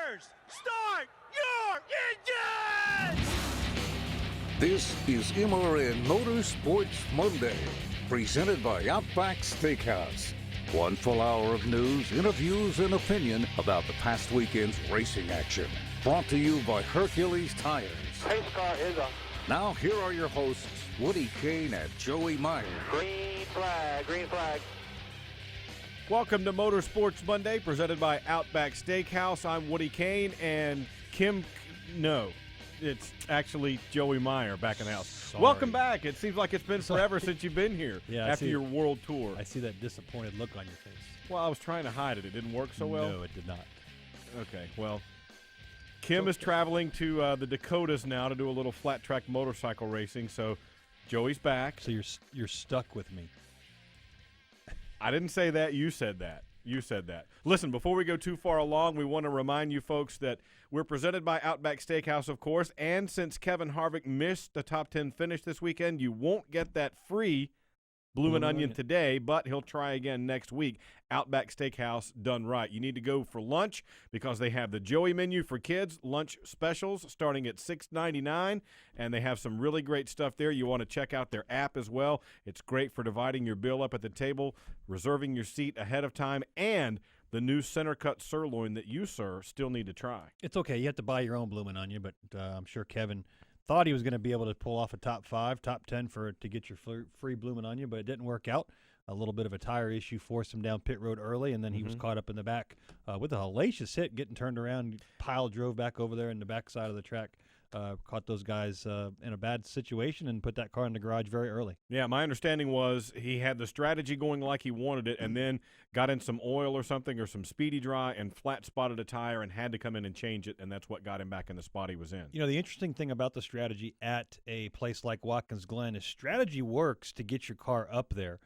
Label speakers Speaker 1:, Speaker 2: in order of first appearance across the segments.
Speaker 1: Drivers, start your engines!
Speaker 2: This is MRN Motorsports Monday, presented by Outback Steakhouse. One full hour of news, interviews, and opinion about the past weekend's racing action. Brought to you by Hercules Tires.
Speaker 3: Pace car is up.
Speaker 2: Now here are your hosts, Woody Kane and Joey Meyer.
Speaker 3: Green flag, green flag.
Speaker 4: Welcome to Motorsports Monday, presented by Outback Steakhouse. I'm Woody Kane, and it's actually Joey Meyer back in the house.
Speaker 5: Sorry.
Speaker 4: Welcome back. It seems like it's been forever since you've been here after your world tour.
Speaker 5: I see that disappointed look on your face.
Speaker 4: Well, I was trying to hide it. It didn't work so well?
Speaker 5: No, it did not.
Speaker 4: Okay, well, Kim is traveling to the Dakotas now to do a little flat track motorcycle racing, so Joey's back.
Speaker 5: So you're stuck with me.
Speaker 4: I didn't say that. You said that. You said that. Listen, before we go too far along, we want to remind you folks that we're presented by Outback Steakhouse, of course, and since Kevin Harvick missed the top 10 finish this weekend, you won't get that free Bloomin' Onion today, but he'll try again next week. Outback Steakhouse done right. You need to go for lunch because they have the Joey menu for kids, lunch specials starting at $6.99, and they have some really great stuff there. You want to check out their app as well. It's great for dividing your bill up at the table, reserving your seat ahead of time, and the new center cut sirloin that you, sir, still need to try.
Speaker 5: It's okay. You have to buy your own Bloomin' Onion, but I'm sure Kevin thought he was going to be able to pull off a top 5, top 10 to get your free Bloomin' Onion, but it didn't work out. A little bit of a tire issue forced him down pit road early, and then he was caught up in the back with a hellacious hit, getting turned around. Pile drove back over there in the back side of the track, caught those guys in a bad situation and put that car in the garage very early.
Speaker 4: Yeah, my understanding was he had the strategy going like he wanted it and then got in some oil or something or some speedy dry and flat spotted a tire and had to come in and change it, and that's what got him back in the spot he was in.
Speaker 5: You know, the interesting thing about the strategy at a place like Watkins Glen is strategy works to get your car up there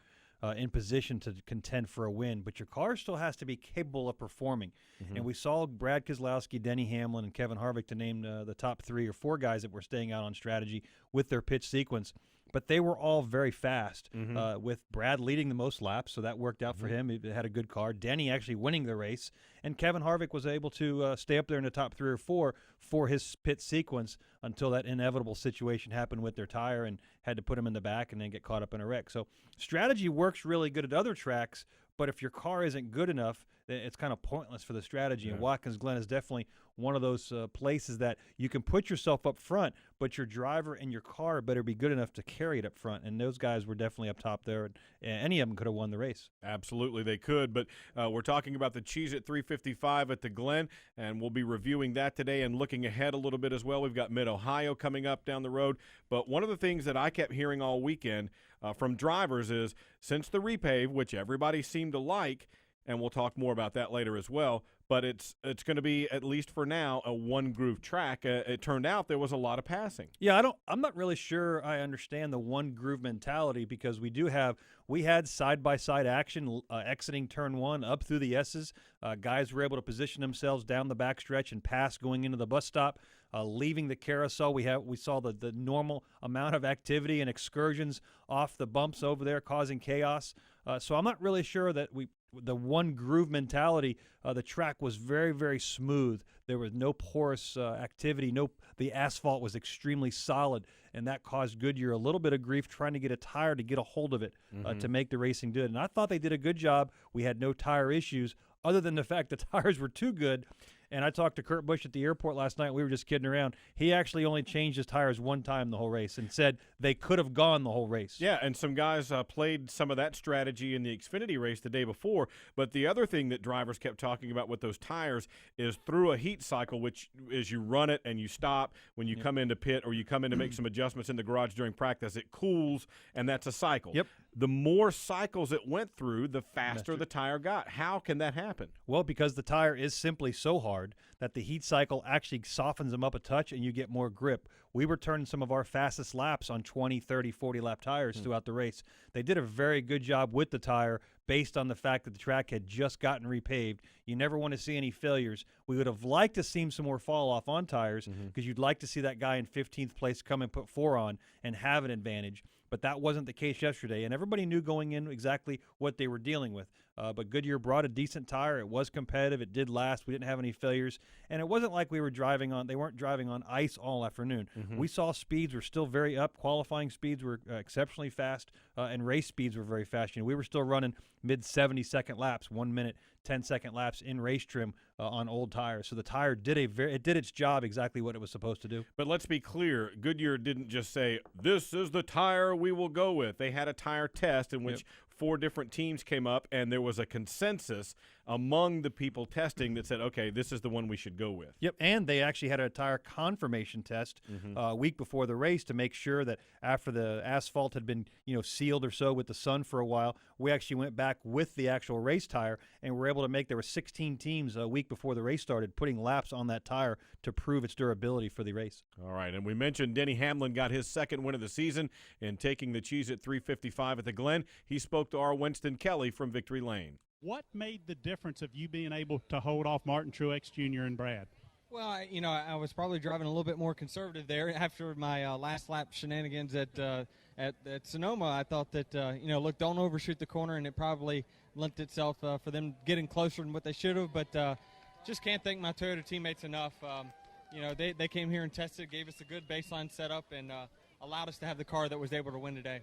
Speaker 5: in position to contend for a win, but your car still has to be capable of performing. And we saw Brad Keselowski, Denny Hamlin, and Kevin Harvick to name the top 3 or 4 guys that were staying out on strategy with their pitch sequence. But they were all very fast, with Brad leading the most laps, so that worked out for him. He had a good car. Denny actually winning the race, and Kevin Harvick was able to stay up there in the top 3 or 4 for his pit sequence until that inevitable situation happened with their tire and had to put him in the back and then get caught up in a wreck. So strategy works really good at other tracks, but if your car isn't good enough, it's kind of pointless for the strategy. And Watkins Glen is definitely one of those places that you can put yourself up front, but your driver and your car better be good enough to carry it up front. And those guys were definitely up top there. And any of them could have won the race.
Speaker 4: Absolutely, they could. But we're talking about the Cheez-It 355 at the Glen, and we'll be reviewing that today and looking ahead a little bit as well. We've got Mid-Ohio coming up down the road. But one of the things that I kept hearing all weekend from drivers is since the repave, which everybody seemed to like, and we'll talk more about that later as well, but it's going to be, at least for now, a one-groove track. It turned out there was a lot of passing.
Speaker 5: Yeah, I'm not really sure I understand the one-groove mentality because we had side-by-side action exiting turn 1 up through the S's. Guys were able to position themselves down the backstretch and pass going into the bus stop. Leaving the carousel, we saw the normal amount of activity and excursions off the bumps over there causing chaos. So I'm not really sure that the one groove mentality, the track was very, very smooth. There was no porous activity. The asphalt was extremely solid, and that caused Goodyear a little bit of grief trying to get a tire to get a hold of it to make the racing good. And I thought they did a good job. We had no tire issues other than the fact the tires were too good. And I talked to Kurt Busch at the airport last night. We were just kidding around. He actually only changed his tires one time the whole race and said they could have gone the whole race.
Speaker 4: Yeah, and some guys played some of that strategy in the Xfinity race the day before. But the other thing that drivers kept talking about with those tires is through a heat cycle, which is you run it and you stop when you come into pit or you come in to make some adjustments in the garage during practice. It cools, and that's a cycle.
Speaker 5: Yep.
Speaker 4: The more cycles it went through, the faster the tire got. How can that happen?
Speaker 5: Well, because the tire is simply so hard that the heat cycle actually softens them up a touch and you get more grip. We were turning some of our fastest laps on 20, 30, 40-lap tires throughout the race. They did a very good job with the tire based on the fact that the track had just gotten repaved. You never want to see any failures. We would have liked to see some more fall off on tires because you'd like to see that guy in 15th place come and put 4 on and have an advantage. But that wasn't the case yesterday, and everybody knew going in exactly what they were dealing with. But Goodyear brought a decent tire. It was competitive. It did last. We didn't have any failures. And it wasn't like they weren't driving on ice all afternoon. We saw speeds were still very up. Qualifying speeds were exceptionally fast, and race speeds were very fast. We were still running mid-70-second laps, 1 minute, 10-second laps in race trim on old tires. So the tire did its job exactly what it was supposed to do.
Speaker 4: But let's be clear, Goodyear didn't just say, this is the tire we will go with. They had a tire test in which 4 different teams came up, and there was a consensus among the people testing that said, okay, this is the one we should go with.
Speaker 5: Yep, and they actually had a tire confirmation test a week before the race to make sure that after the asphalt had been sealed or so with the sun for a while, we actually went back with the actual race tire and were able to there were 16 teams a week before the race started putting laps on that tire to prove its durability for the race.
Speaker 4: All right, and we mentioned Denny Hamlin got his second win of the season in taking the Cheez-It 355 at the Glen. He spoke to our Winston Kelly from Victory Lane.
Speaker 6: What made the difference of you being able to hold off Martin Truex Jr. and Brad?
Speaker 7: Well, I was probably driving a little bit more conservative there after my last lap shenanigans at Sonoma. I thought that look, don't overshoot the corner, and it probably lent itself for them getting closer than what they should have. But just can't thank my Toyota teammates enough. They came here and tested, gave us a good baseline setup, and allowed us to have the car that was able to win today.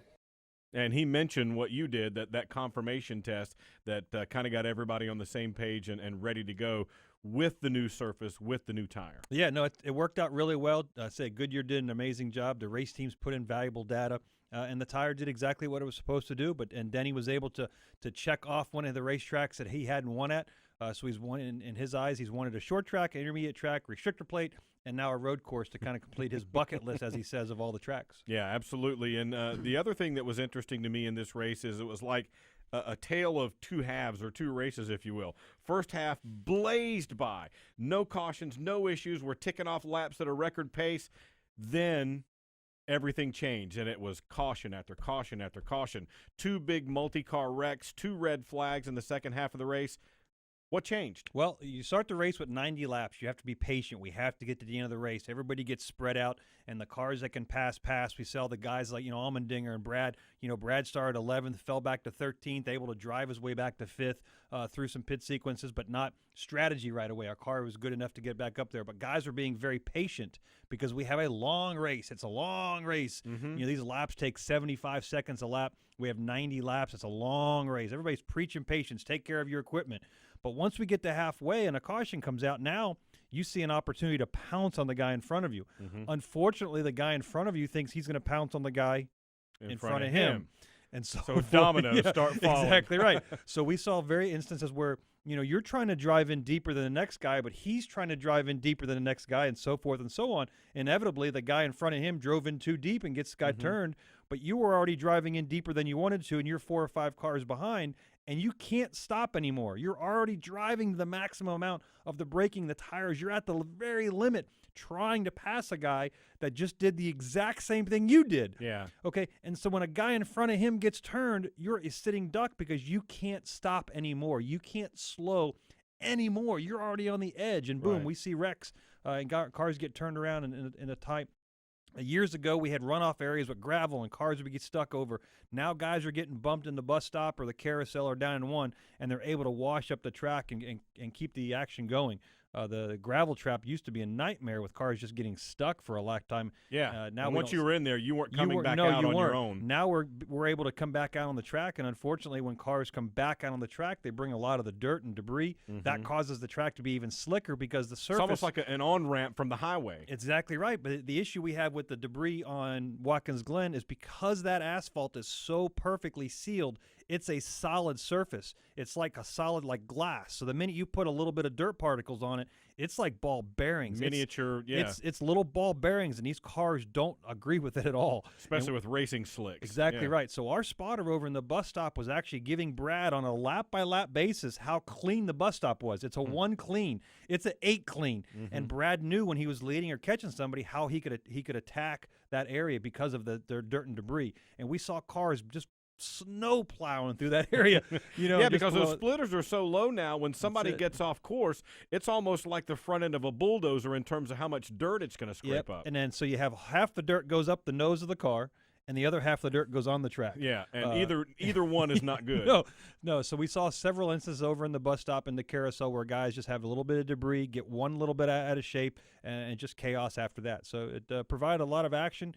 Speaker 4: And he mentioned what you did, that confirmation test that kind of got everybody on the same page and ready to go with the new surface, with the new tire.
Speaker 5: Yeah, no, it worked out really well. I say Goodyear did an amazing job. The race teams put in valuable data, and the tire did exactly what it was supposed to do. And Denny was able to check off one of the racetracks that he hadn't won at. So he's won in his eyes. He's wanted a short track, intermediate track, restrictor plate, and now a road course to kind of complete his bucket list, as he says, of all the tracks.
Speaker 4: Yeah, absolutely. And the other thing that was interesting to me in this race is it was like a tale of two halves, or two races, if you will. First half blazed by. No cautions, no issues. We're ticking off laps at a record pace. Then everything changed, and it was caution after caution after caution. 2 big multi-car wrecks, 2 red flags in the second half of the race. What changed?
Speaker 5: Well, you start the race with 90 laps. You have to be patient. We have to get to the end of the race. Everybody gets spread out, and the cars that can pass. We saw the guys like, Allmendinger and Brad. Brad started 11th, fell back to 13th, able to drive his way back to 5th through some pit sequences, but not strategy right away. Our car was good enough to get back up there, but guys were being very patient because we have a long race. It's a long race. These laps take 75 seconds a lap. We have 90 laps. It's a long race. Everybody's preaching patience. Take care of your equipment. But once we get to halfway and a caution comes out, now you see an opportunity to pounce on the guy in front of you. Unfortunately, the guy in front of you thinks he's going to pounce on the guy in front of him. And so
Speaker 4: dominoes start falling.
Speaker 5: Exactly right. So we saw very instances where, you're trying to drive in deeper than the next guy, but he's trying to drive in deeper than the next guy, and so forth and so on. Inevitably, the guy in front of him drove in too deep and gets the guy turned, but you were already driving in deeper than you wanted to, and you're 4 or 5 cars behind, and you can't stop anymore. You're already driving the maximum amount of the braking, the tires. You're at the very limit trying to pass a guy that just did the exact same thing you did.
Speaker 4: Yeah.
Speaker 5: Okay, and so when a guy in front of him gets turned, you're a sitting duck because you can't stop anymore. You can't slow anymore. You're already on the edge, and boom,
Speaker 4: Right.
Speaker 5: we see wrecks and cars get turned around in a tight. Years ago, we had runoff areas with gravel and cars would get stuck over. Now guys are getting bumped in the bus stop or the carousel or down in one, and they're able to wash up the track and keep the action going. The gravel trap used to be a nightmare with cars just getting stuck for a lifetime.
Speaker 4: Yeah.
Speaker 5: Now
Speaker 4: and once you were in there, you weren't coming back
Speaker 5: no,
Speaker 4: out
Speaker 5: you
Speaker 4: on
Speaker 5: weren't.
Speaker 4: your own.
Speaker 5: Now we're able to come back out on the track, and unfortunately, when cars come back out on the track, they bring a lot of the dirt and debris. That causes the track to be even slicker because the surface.
Speaker 4: It's almost like an on-ramp from the highway.
Speaker 5: Exactly right. But the issue we have with the debris on Watkins Glen is because that asphalt is so perfectly sealed, it's a solid surface. It's like a solid like glass. So the minute you put a little bit of dirt particles on it, it's like ball bearings.
Speaker 4: Miniature,
Speaker 5: It's little ball bearings, and these cars don't agree with it at all.
Speaker 4: Especially with racing slicks.
Speaker 5: Exactly right. So our spotter over in the bus stop was actually giving Brad on a lap-by-lap basis how clean the bus stop was. It's a 1 clean. It's an 8 clean. And Brad knew when he was leading or catching somebody how he could attack that area because of the dirt and debris. And we saw cars just snow plowing through that area.
Speaker 4: Yeah, because those splitters are so low now, when somebody gets off course, it's almost like the front end of a bulldozer in terms of how much dirt it's going to scrape up.
Speaker 5: And then so you have half the dirt goes up the nose of the car, and the other half of the dirt goes on the track.
Speaker 4: Yeah, and either one is not good.
Speaker 5: No. So we saw several instances over in the bus stop in the carousel where guys just have a little bit of debris, get one little bit out of shape, and just chaos after that. So it provided a lot of action.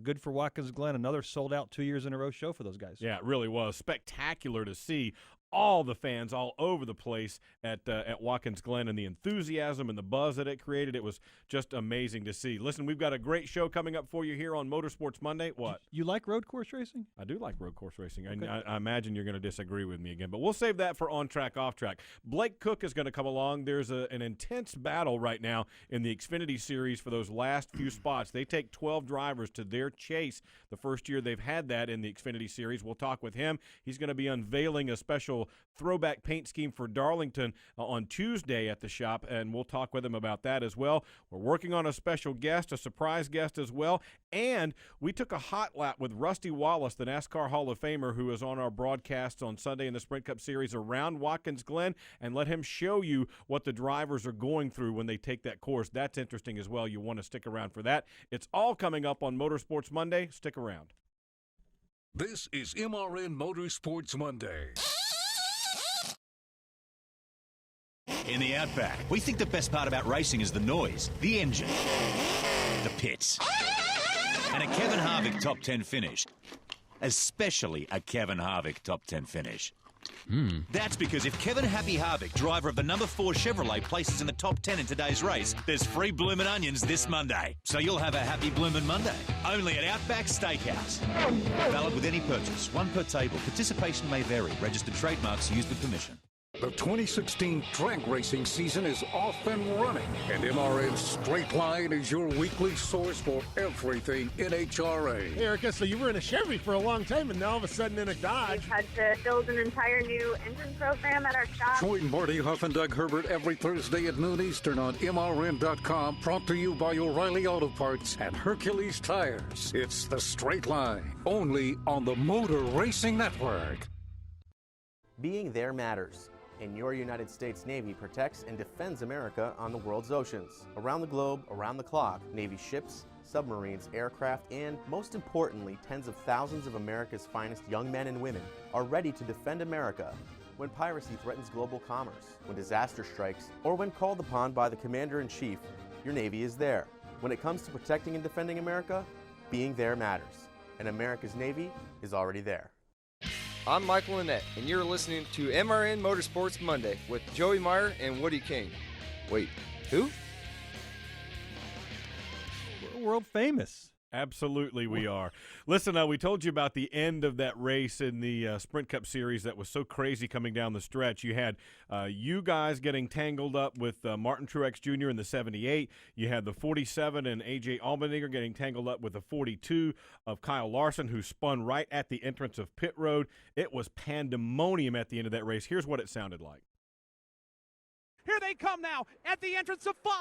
Speaker 5: Good for Watkins Glen, another sold-out 2 years in a row show for those guys.
Speaker 4: Yeah, it really was spectacular to see all the fans all over the place at Watkins Glen, and the enthusiasm and the buzz that it created. It was just amazing to see. Listen, we've got a great show coming up for you here on Motorsports Monday. What?
Speaker 5: You like road course racing?
Speaker 4: I do like road course racing.
Speaker 5: Okay.
Speaker 4: I imagine you're going to disagree with me again, but we'll save that for on track, off track. Blake Cook is going to come along. There's an intense battle right now in the Xfinity Series for those last few spots. They take 12 drivers to their chase the first year they've had that in the Xfinity Series. We'll talk with him. He's going to be unveiling a special throwback paint scheme for Darlington on Tuesday at the shop, and we'll talk with him about that as well. We're working on a special guest, a surprise guest as well, and we took a hot lap with Rusty Wallace, the NASCAR Hall of Famer, who is on our broadcasts on Sunday in the Sprint Cup Series around Watkins Glen, and let him show you what the drivers are going through when they take that course. That's interesting as well. You want to stick around for that. It's all coming up on Motorsports Monday. Stick around.
Speaker 2: This is MRN Motorsports Monday.
Speaker 1: In the Outback, we think the best part about racing is the noise, the engine, the pits, and a Kevin Harvick top 10 finish. Especially a Kevin Harvick top 10 finish. That's because if Kevin Happy Harvick, driver of the number 4 Chevrolet, places in the top 10 in today's race, there's free bloomin' onions this Monday. So you'll have a happy bloomin' Monday. Only at Outback Steakhouse. Valid with any purchase. One per table. Participation may vary. Registered trademarks used with permission.
Speaker 2: The 2016 drag racing season is off and running, and MRN Straight Line is your weekly source for everything NHRA.
Speaker 8: Hey, Erica, so you were in a Chevy for a long time, and now all of a sudden in a Dodge.
Speaker 9: We've had to build an entire new engine program at our shop.
Speaker 2: Join Marty Huff and Doug Herbert every Thursday at noon Eastern on MRN.com, brought to you by O'Reilly Auto Parts and Hercules Tires. It's the Straight Line, only on the Motor Racing Network.
Speaker 10: Being there matters. And your United States Navy protects and defends America on the world's oceans. Around the globe, around the clock, Navy ships, submarines, aircraft, and most importantly, tens of thousands of America's finest young men and women are ready to defend America when piracy threatens global commerce, when disaster strikes, or when called upon by the Commander-in-Chief. Your Navy is there. When it comes to protecting and defending America, being there matters. And America's Navy is already there.
Speaker 11: I'm Michael Annette, and you're listening to MRN Motorsports Monday with Joey Meyer and Woody King. Wait, who?
Speaker 5: We're world famous.
Speaker 4: Absolutely we are. Listen, we told you about the end of that race in the Sprint Cup Series that was so crazy coming down the stretch. You had you guys getting tangled up with Martin Truex Jr. in the 78. You had the 47 and A.J. Allmendinger getting tangled up with the 42 of Kyle Larson, who spun right at the entrance of pit road. It was pandemonium at the end of that race. Here's what it sounded like.
Speaker 1: Here they come now at the entrance of 5.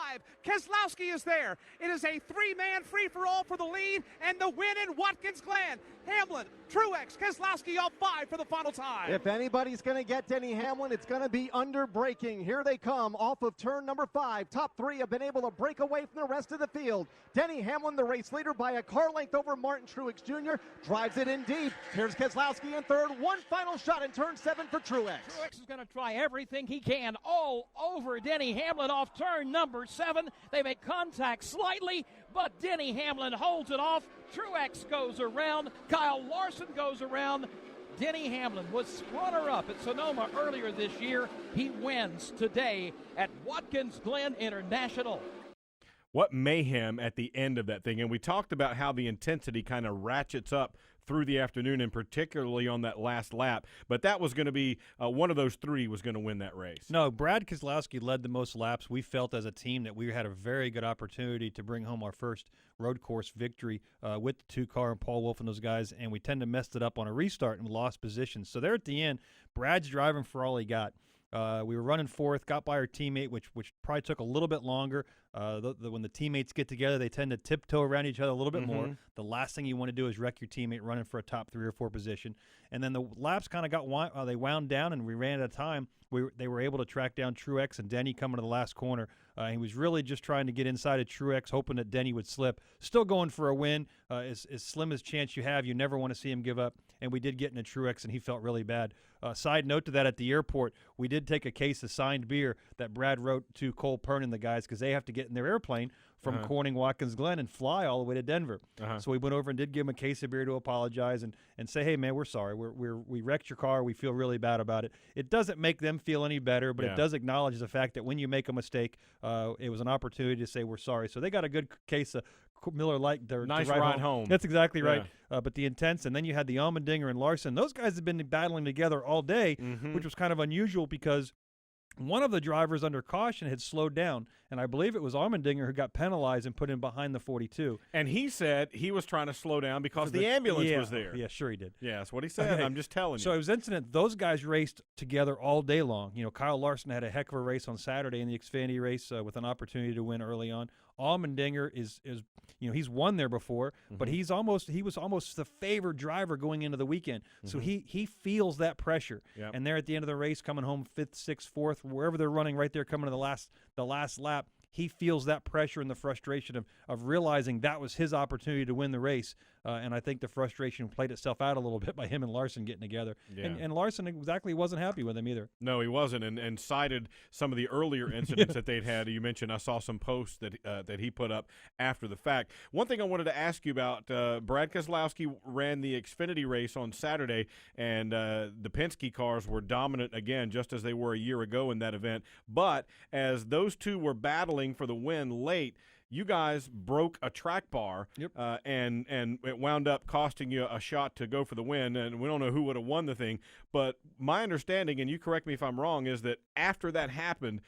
Speaker 1: Keselowski is there. It is a 3-man free-for-all for the lead and the win in Watkins Glen. Hamlin, Truex, Keselowski off 5 for the final time.
Speaker 12: If anybody's going to get Denny Hamlin, it's going to be under braking. Here they come off of turn number 5. Top 3 have been able to break away from the rest of the field. Denny Hamlin, the race leader, by a car length over Martin Truex Jr., drives it in deep. Here's Keselowski in third. One final shot in turn 7 for Truex.
Speaker 13: Truex is going to try everything he can all over Denny Hamlin off turn number 7. They make contact slightly, but Denny Hamlin holds it off. Truex goes around. Kyle Larson goes around. Denny Hamlin was runner-up at Sonoma earlier this year. He wins today at Watkins Glen International.
Speaker 4: What mayhem at the end of that thing. And we talked about how the intensity kind of ratchets up through the afternoon, and particularly on that last lap. But that was going to be one of those 3 was going to win that race.
Speaker 5: No, Brad Keselowski led the most laps. We felt as a team that we had a very good opportunity to bring home our first road course victory with the 2-car and Paul Wolf and those guys, and we tend to mess it up on a restart and lost position. So there at the end, Brad's driving for all he got. We were running 4th, got by our teammate, which probably took a little bit longer. When the teammates get together, they tend to tiptoe around each other a little bit more. The last thing you want to do is wreck your teammate running for a top 3 or 4 position. And then the laps kind of they wound down, and we ran out of time. They were able to track down Truex and Denny coming to the last corner. He was really just trying to get inside of Truex, hoping that Denny would slip. Still going for a win. As slim as chance you have, you never want to see him give up. And we did get into Truex, and he felt really bad. Side note to that, at the airport, we did take a case of signed beer that Brad wrote to Cole Pern and the guys, because they have to get in their airplane from Corning, Watkins Glen, and fly all the way to Denver. So we went over and did give him a case of beer to apologize and say, hey, man, we're sorry. We wrecked your car. We feel really bad about it. It doesn't make them feel any better, but it does acknowledge the fact that when you make a mistake, it was an opportunity to say we're sorry. So they got a good case of Miller Lite.
Speaker 4: Nice ride home.
Speaker 5: That's exactly right. But the intense, and then you had the Allmendinger and Larson. Those guys have been battling together all day, which was kind of unusual because one of the drivers under caution had slowed down, and I believe it was Allmendinger who got penalized and put in behind the 42.
Speaker 4: And he said he was trying to slow down because the ambulance was there.
Speaker 5: Yeah, sure he did.
Speaker 4: Yeah, that's what he said. I'm just telling you.
Speaker 5: So it was incident. Those guys raced together all day long. You know, Kyle Larson had a heck of a race on Saturday in the Xfinity race with an opportunity to win early on. Allmendinger is he's won there before, but he was almost the favored driver going into the weekend. So he feels that pressure. And they're at the end of the race, coming home 5th, 6th, 4th, wherever they're running, right there coming to the last lap. He feels that pressure and the frustration of realizing that was his opportunity to win the race. And I think the frustration played itself out a little bit by him and Larson getting together.
Speaker 4: Yeah.
Speaker 5: And Larson exactly wasn't happy with him either.
Speaker 4: No, he wasn't, and cited some of the earlier incidents that they'd had. You mentioned I saw some posts that he put up after the fact. One thing I wanted to ask you about, Brad Keselowski ran the Xfinity race on Saturday, and the Penske cars were dominant again, just as they were a year ago in that event. But as those two were battling for the win late, you guys broke a track bar, and it wound up costing you a shot to go for the win, and we don't know who would have won the thing. But my understanding, and you correct me if I'm wrong, is that after that happened,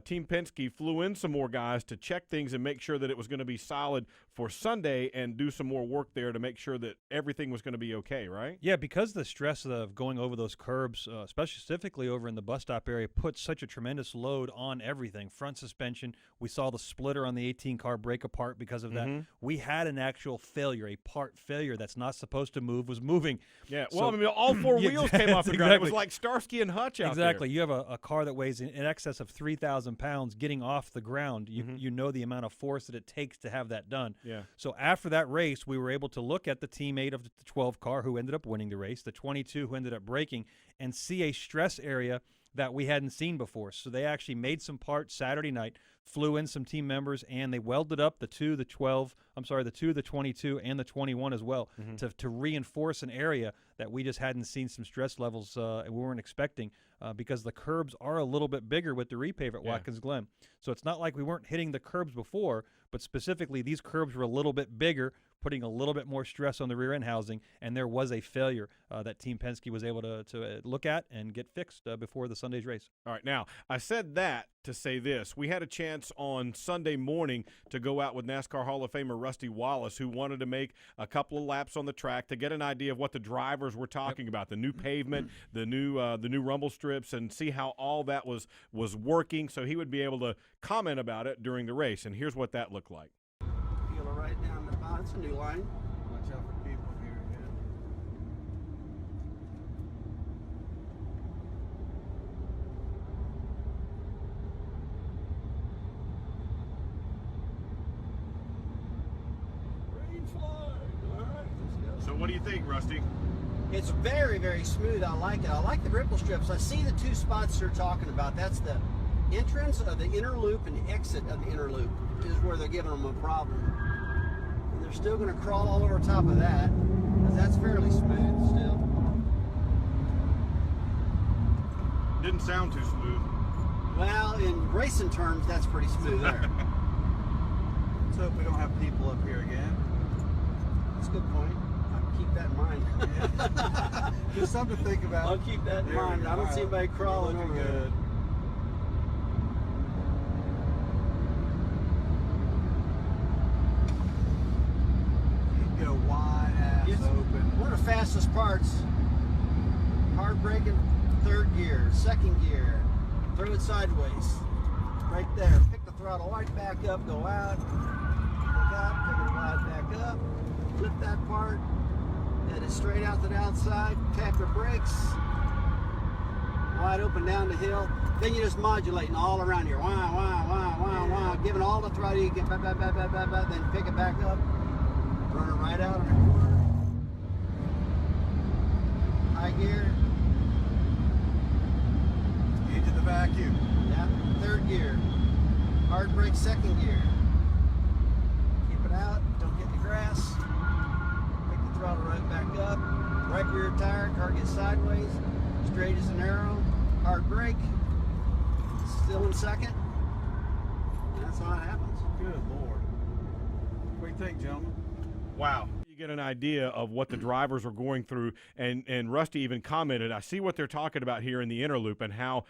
Speaker 4: Team Penske flew in some more guys to check things and make sure that it was going to be solid for Sunday and do some more work there to make sure that everything was going to be okay, right?
Speaker 5: Yeah, because the stress of going over those curbs, specifically over in the bus stop area, puts such a tremendous load on everything. Front suspension, we saw the splitter on the 18 car break apart because of that. We had an actual failure, a part failure that's not supposed to move was moving.
Speaker 4: Yeah, well, I mean, all 4 wheels came off the ground. It was like Starsky and Hutch out there.
Speaker 5: Exactly. You have a car that weighs in excess of 3,000 pounds getting off the ground. You know the amount of force that it takes to have that done.
Speaker 4: Yeah.
Speaker 5: So after that race, we were able to look at the teammate of the 12 car who ended up winning the race, the 22 who ended up breaking, and see a stress area that we hadn't seen before. So they actually made some parts Saturday night, flew in some team members, and they welded up the 2, the 22, and the 21 as well to reinforce an area that we just hadn't seen some stress levels and we weren't expecting because the curbs are a little bit bigger with the repave at Watkins Glen. So it's not like we weren't hitting the curbs before, but specifically these curbs were a little bit bigger, putting a little bit more stress on the rear end housing, and there was a failure that Team Penske was able to look at and get fixed before the Sunday's race.
Speaker 4: All right, now, I said that to say this. We had a chance on Sunday morning to go out with NASCAR Hall of Famer Rusty Wallace, who wanted to make a couple of laps on the track to get an idea of what the drivers were talking about, the new pavement, the new rumble strips, and see how all that was working, so he would be able to comment about it during the race. And here's what that looked like.
Speaker 14: Peel it right down the bottom. It's a new line. Watch out for people here again. Green flag. All right, let's go.
Speaker 4: So what do you think, Rusty?
Speaker 14: It's very, very smooth. I like it. I like the ripple strips. I see the 2 spots they're talking about. That's the entrance of the inner loop and exit of the inner loop is where they're giving them a problem. And they're still going to crawl all over top of that, because that's fairly smooth still.
Speaker 4: Didn't sound too smooth.
Speaker 14: Well, in racing terms, that's pretty smooth there.
Speaker 15: Let's hope we don't have people up here again.
Speaker 14: That's a good point. I'll keep that in mind.
Speaker 15: Just something to think about.
Speaker 14: I'll keep that in mind. I don't see anybody crawling over
Speaker 15: good.
Speaker 14: there.
Speaker 15: Go wide ass open.
Speaker 14: One of the fastest parts. Hard braking, 3rd gear, 2nd gear. Throw it sideways. Right there. Pick the throttle right back up, go out, look up, take it right back up, flip that part, head it straight out to the outside, tap your brakes, wide open down the hill. Then you're just modulating all around here. Wow, wow, wow, wow, wow. Giving all the throttle you can, then pick it back up, run it right out of the corner. High gear.
Speaker 15: Into the vacuum.
Speaker 14: Yeah, third gear. Hard brake, second gear. Keep it out, don't get the grass. Pick the throttle right back up. Right rear tire, car gets sideways. Straight as an arrow. Hard brake. Still in second. And that's how it happens.
Speaker 15: Good Lord. What do you think, gentlemen?
Speaker 4: Wow. You get an idea of what the drivers are going through, and Rusty even commented, I see what they're talking about here in the inner loop and how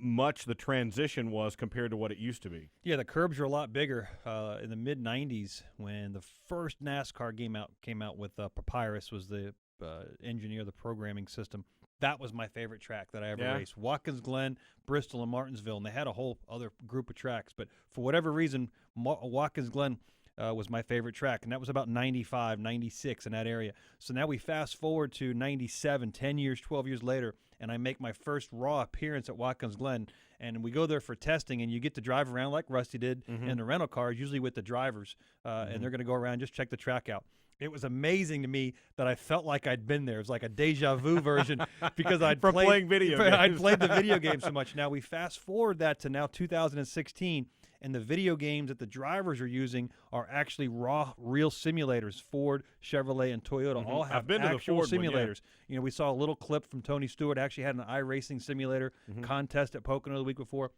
Speaker 4: much the transition was compared to what it used to be.
Speaker 5: Yeah, the curbs are a lot bigger. In the mid-'90s, when the first NASCAR came out with Papyrus was the engineer, the programming system. That was my favorite track that I ever raced. Watkins Glen, Bristol, and Martinsville, and they had a whole other group of tracks. But for whatever reason, Watkins Glen was my favorite track, and that was about 95, 96 in that area. So now we fast forward to 97, 10 years, 12 years later, and I make my first raw appearance at Watkins Glen, and we go there for testing, and you get to drive around like Rusty did in the rental cars, usually with the drivers, and they're going to go around, just check the track out. It was amazing to me that I felt like I'd been there. It was like a deja vu version because I'd
Speaker 4: playing video games.
Speaker 5: I'd played the video game so much. Now we fast forward that to now 2016, and the video games that the drivers are using are actually raw, real simulators. Ford, Chevrolet, and Toyota all have actual simulators. You know, we saw a little clip from Tony Stewart. Actually had an iRacing simulator contest at Pocono the week before.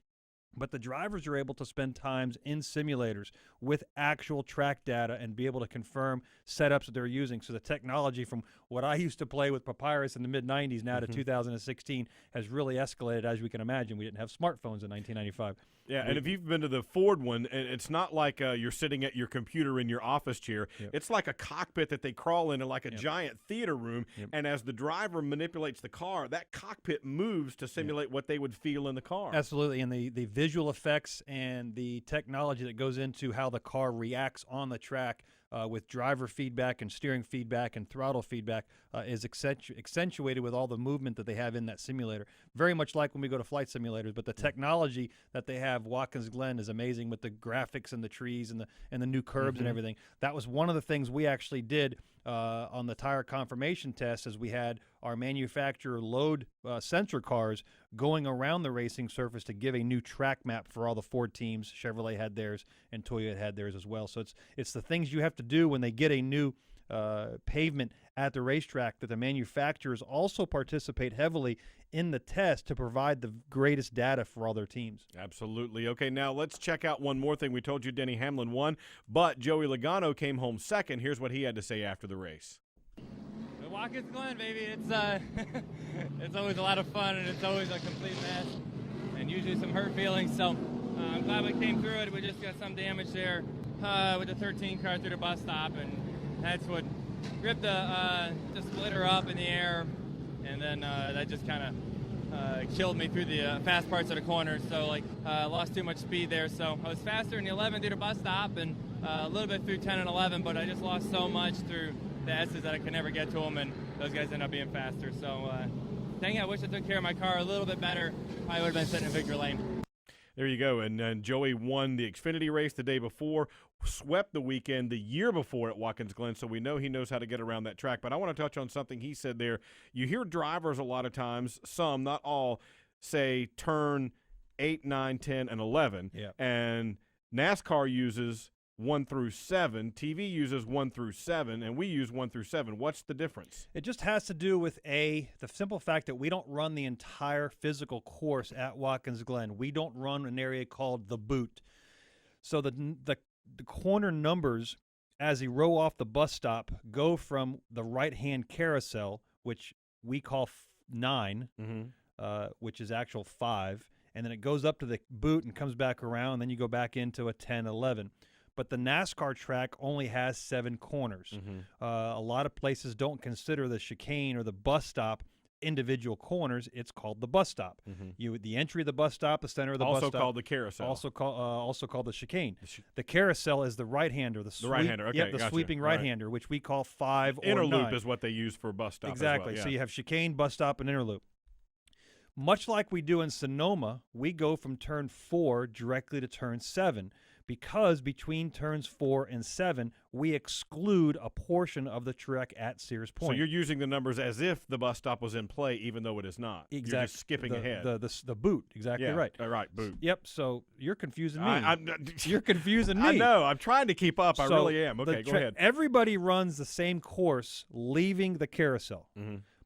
Speaker 5: But the drivers are able to spend times in simulators with actual track data and be able to confirm setups that they're using. So the technology from what I used to play with Papyrus in the mid-'90s now to 2016 has really escalated, as we can imagine. We didn't have smartphones in 1995.
Speaker 4: Yeah, and if you've been to the Ford one, it's not like you're sitting at your computer in your office chair. It's like a cockpit that they crawl into, like a giant theater room, and as the driver manipulates the car, that cockpit moves to simulate what they would feel in the car.
Speaker 5: Absolutely, and the visual effects and the technology that goes into how the car reacts on the track with driver feedback and steering feedback and throttle feedback is accentuated with all the movement that they have in that simulator. Very much like when we go to flight simulators, but the technology that they have, Watkins Glen, is amazing with the graphics and the trees and the new curbs and everything. That was one of the things we actually did on the tire confirmation test, as we had our manufacturer load sensor cars going around the racing surface to give a new track map for all the Ford teams. Chevrolet had theirs and Toyota had theirs as well. So it's the things you have to do when they get a new pavement at the racetrack, that the manufacturers also participate heavily in the test to provide the greatest data for all their teams.
Speaker 4: Absolutely. Okay, now let's check out one more thing. We told you Denny Hamlin won, but Joey Logano came home second. Here's what he had to say after the race.
Speaker 16: Watkins Glen, baby, it's it's always a lot of fun, and it's always a complete mess, and usually some hurt feelings. So I'm glad we came through it. We just got some damage there with the 13 car through the bus stop, and that's what ripped the splitter up in the air, and then that just kind of killed me through the fast parts of the corners. So lost too much speed there. So I was faster in the 11 through the bus stop, and a little bit through 10 and 11, but I just lost so much through the S's that I could never get to them, and those guys ended up being faster. So dang it, I wish I took care of my car a little bit better. Probably would have been sitting in victory lane.
Speaker 4: There you go. And Joey won the Xfinity race the day before, swept the weekend the year before at Watkins Glen, so we know he knows how to get around that track. But I want to touch on something he said there. You hear drivers a lot of times, some, not all, say turn 8, 9, 10, and 11.
Speaker 5: Yeah.
Speaker 4: And NASCAR uses 1 through 7. TV uses 1 through 7, and we use 1 through 7. What's the difference?
Speaker 5: It just has to do with the simple fact that we don't run the entire physical course at Watkins Glen. We don't run an area called the boot. So the corner numbers as you row off the bus stop go from the right-hand carousel, which we call 9, which is actual 5, and then it goes up to the boot and comes back around, and then you go back into a 10, 11. But the NASCAR track only has 7 corners. A lot of places don't consider the chicane or the bus stop individual corners, it's called the bus stop. The entry of the bus stop, the center of the bus stop.
Speaker 4: Also called the carousel.
Speaker 5: Also called the chicane. The carousel is the right-hander. The
Speaker 4: right-hander, okay,
Speaker 5: Yep, the
Speaker 4: gotcha.
Speaker 5: sweeping right-hander, which we call 5 or
Speaker 4: interloop
Speaker 5: 9.
Speaker 4: is what they use for bus stop.
Speaker 5: Exactly.
Speaker 4: As well, yeah.
Speaker 5: So you have chicane, bus stop, and interloop. Much like we do in Sonoma, we go from turn 4 directly to turn 7 because between turns 4 and 7, we exclude a portion of the trek at Sears Point.
Speaker 4: So you're using the numbers as if the bus stop was in play, even though it is not.
Speaker 5: Exactly.
Speaker 4: You're just skipping ahead.
Speaker 5: The boot, exactly right.
Speaker 4: Right, boot.
Speaker 5: Yep, so you're confusing me.
Speaker 4: I'm
Speaker 5: you're confusing me.
Speaker 4: I know. I'm trying to keep up. I
Speaker 5: So
Speaker 4: really am. Okay, go ahead.
Speaker 5: Everybody runs the same course leaving the carousel.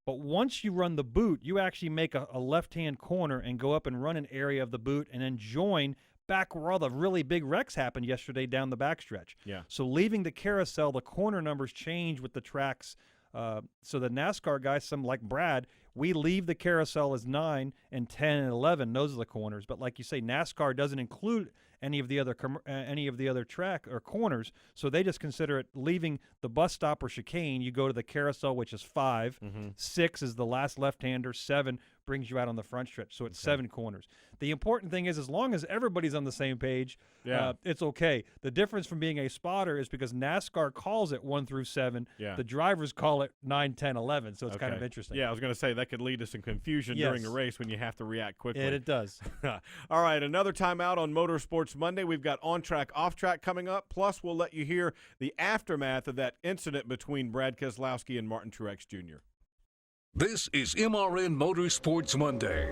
Speaker 5: But once you run the boot, you actually make a left-hand corner and go up and run an area of the boot and then join back where all the really big wrecks happened yesterday down the backstretch.
Speaker 4: Yeah.
Speaker 5: So leaving the carousel, the corner numbers change with the tracks. So the NASCAR guys, some like Brad, we leave the carousel as 9 and 10 and 11. Those are the corners. But like you say, NASCAR doesn't include any of the other track or corners, so they just consider it leaving the bus stop or chicane. You go to the carousel, which is 5. 6 is the last left-hander. 7 brings you out on the front stretch, so it's 7 corners. The important thing is, as long as everybody's on the same page, it's okay. The difference from being a spotter is because NASCAR calls it 1 through 7. The drivers call it 9, 10, 11, so it's kind of interesting.
Speaker 4: Yeah, I was going to say that could lead to some confusion during a race when you have to react quickly.
Speaker 5: And it does.
Speaker 4: All right, another timeout on Motorsports Monday. We've got on-track, off-track coming up, plus we'll let you hear the aftermath of that incident between Brad Keselowski and Martin Truex Jr.
Speaker 2: This is MRN Motorsports Monday.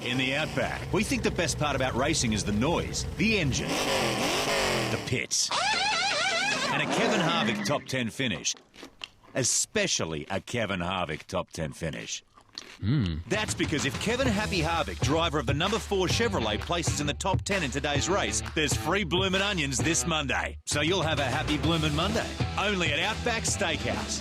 Speaker 1: In the Outback, we think the best part about racing is the noise, the engine, the pits, and a Kevin Harvick top 10 finish. Especially a Kevin Harvick top 10 finish. That's because if Kevin Happy Harvick, driver of the number 4 Chevrolet, places in the top 10 in today's race, there's free bloomin' onions this Monday. So you'll have a happy bloomin' Monday. Only at Outback Steakhouse.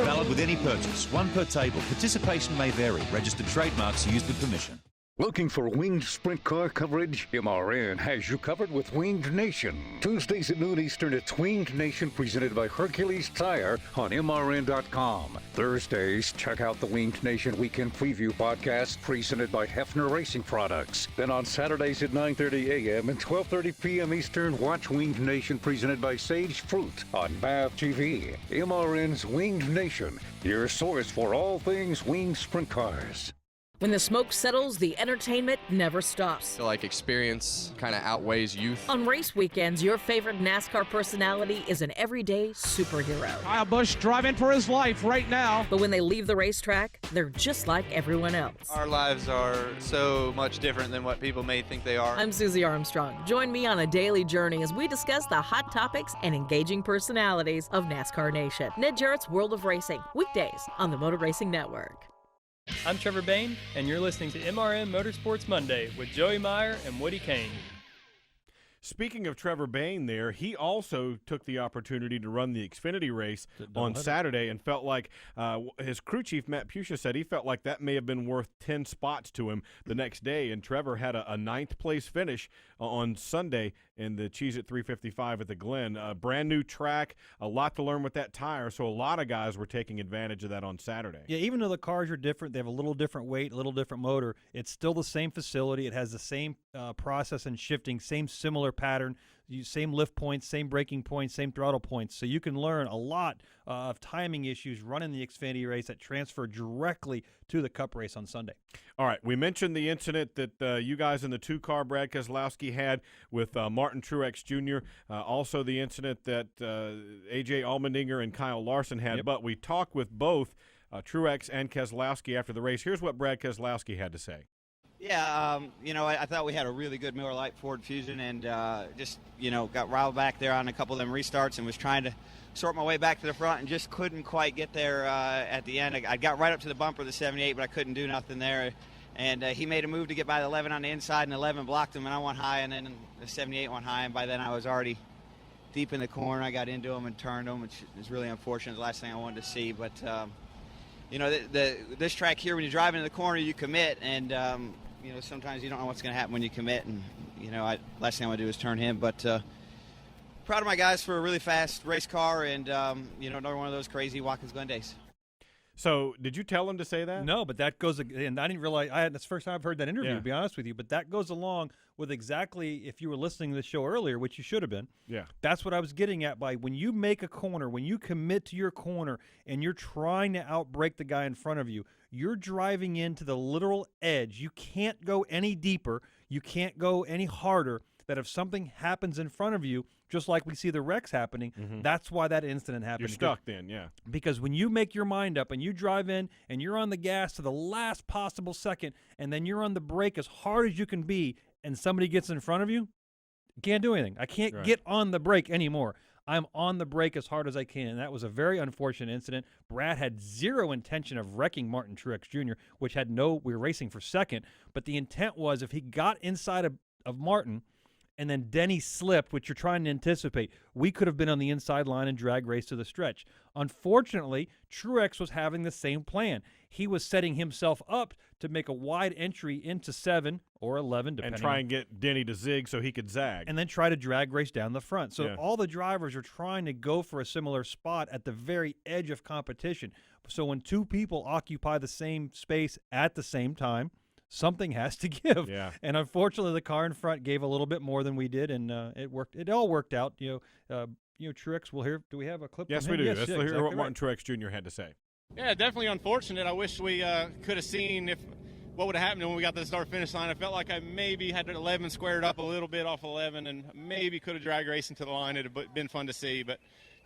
Speaker 1: Valid with any purchase. 1 per table. Participation may vary. Registered trademarks used with permission.
Speaker 2: Looking for winged sprint car coverage? MRN has you covered with Winged Nation. Tuesdays at noon Eastern, it's Winged Nation presented by Hercules Tire on MRN.com. Thursdays, check out the Winged Nation Weekend Preview podcast presented by Hefner Racing Products. Then on Saturdays at 9:30 a.m. and 12:30 p.m. Eastern, watch Winged Nation presented by Sage Fruit on MAV TV. MRN's Winged Nation, your source for all things winged sprint cars.
Speaker 17: When the smoke settles, the entertainment never stops.
Speaker 11: So like experience kind of outweighs youth.
Speaker 17: On race weekends, your favorite NASCAR personality is an everyday superhero.
Speaker 13: Kyle Busch driving for his life right now.
Speaker 17: But when they leave the racetrack, they're just like everyone else.
Speaker 15: Our lives are so much different than what people may think they are.
Speaker 17: I'm Susie Armstrong. Join me on a daily journey as we discuss the hot topics and engaging personalities of NASCAR Nation. Ned Jarrett's World of Racing, weekdays on the Motor Racing Network.
Speaker 18: I'm Trevor Bain, and you're listening to MRN Motorsports Monday with Joey Meyer and Woody Kane.
Speaker 4: Speaking of Trevor Bain there, he also took the opportunity to run the Xfinity race on Saturday and felt like his crew chief, Matt Pusha, said he felt like that may have been worth 10 spots to him the next day. And Trevor had a 9th place finish on Sunday in the Cheez-It 355 at the Glen. A brand new track, a lot to learn with that tire, so a lot of guys were taking advantage of that on Saturday.
Speaker 5: Yeah, even though the cars are different, they have a little different weight, a little different motor, it's still the same facility. It has the same process and shifting, same similar pattern, same lift points, same braking points, same throttle points. So you can learn a lot of timing issues running the Xfinity race that transfer directly to the Cup race on Sunday. All
Speaker 4: right, we mentioned the incident that you guys in the 2-car Brad Keselowski had with Martin Truex Jr., also the incident that A.J. Allmendinger and Kyle Larson had. But we talked with both Truex and Keselowski after the race. Here's what Brad Keselowski had to say.
Speaker 19: Yeah, I thought we had a really good Miller Lite Ford Fusion and just, got riled back there on a couple of them restarts and was trying to sort my way back to the front and just couldn't quite get there at the end. I got right up to the bumper of the 78, but I couldn't do nothing there. And he made a move to get by the 11 on the inside, and 11 blocked him, and I went high, and then the 78 went high, and by then I was already deep in the corner. I got into him and turned him, which is really unfortunate. The last thing I wanted to see, but, this track here, when you drive into the corner, you commit, and sometimes you don't know what's going to happen when you commit, and last thing I want to do is turn him. But proud of my guys for a really fast race car, and another one of those crazy Watkins Glen days.
Speaker 4: So did you tell him to say that?
Speaker 5: No, but that goes, and I didn't realize, that's the first time I've heard that interview, to be honest with you, but that goes along with exactly, if you were listening to the show earlier, which you should have been.
Speaker 4: Yeah.
Speaker 5: That's what I was getting at by when you make a corner, when you commit to your corner and you're trying to outbrake the guy in front of you, you're driving into the literal edge. You can't go any deeper. You can't go any harder. That if something happens in front of you, just like we see the wrecks happening, that's why that incident happened.
Speaker 4: You're stuck then, yeah.
Speaker 5: Because when you make your mind up and you drive in and you're on the gas to the last possible second and then you're on the brake as hard as you can be and somebody gets in front of you, you can't do anything. I can't get on the brake anymore. I'm on the brake as hard as I can. And that was a very unfortunate incident. Brad had zero intention of wrecking Martin Truex Jr., which had we were racing for second, but the intent was if he got inside of Martin and then Denny slipped, which you're trying to anticipate, we could have been on the inside line and drag race to the stretch. Unfortunately, Truex was having the same plan. He was setting himself up to make a wide entry into 7 or 11, depending.
Speaker 4: And try and get Denny to zig so he could zag.
Speaker 5: And then try to drag race down the front. So all the drivers are trying to go for a similar spot at the very edge of competition. So when two people occupy the same space at the same time, something has to give.
Speaker 4: Yeah.
Speaker 5: And unfortunately, the car in front gave a little bit more than we did, and it worked. It all worked out. Truex, we'll hear. Do we have a clip?
Speaker 4: Yes,
Speaker 5: from him?
Speaker 4: we do.
Speaker 5: Yes,
Speaker 4: Let's hear what Martin Truex Jr. had to say.
Speaker 20: Yeah, definitely unfortunate. I wish we could have seen what would have happened when we got to the start-finish line. I felt like I maybe had 11 squared up a little bit off 11 and maybe could have drag raced into the line. It would have been fun to see, but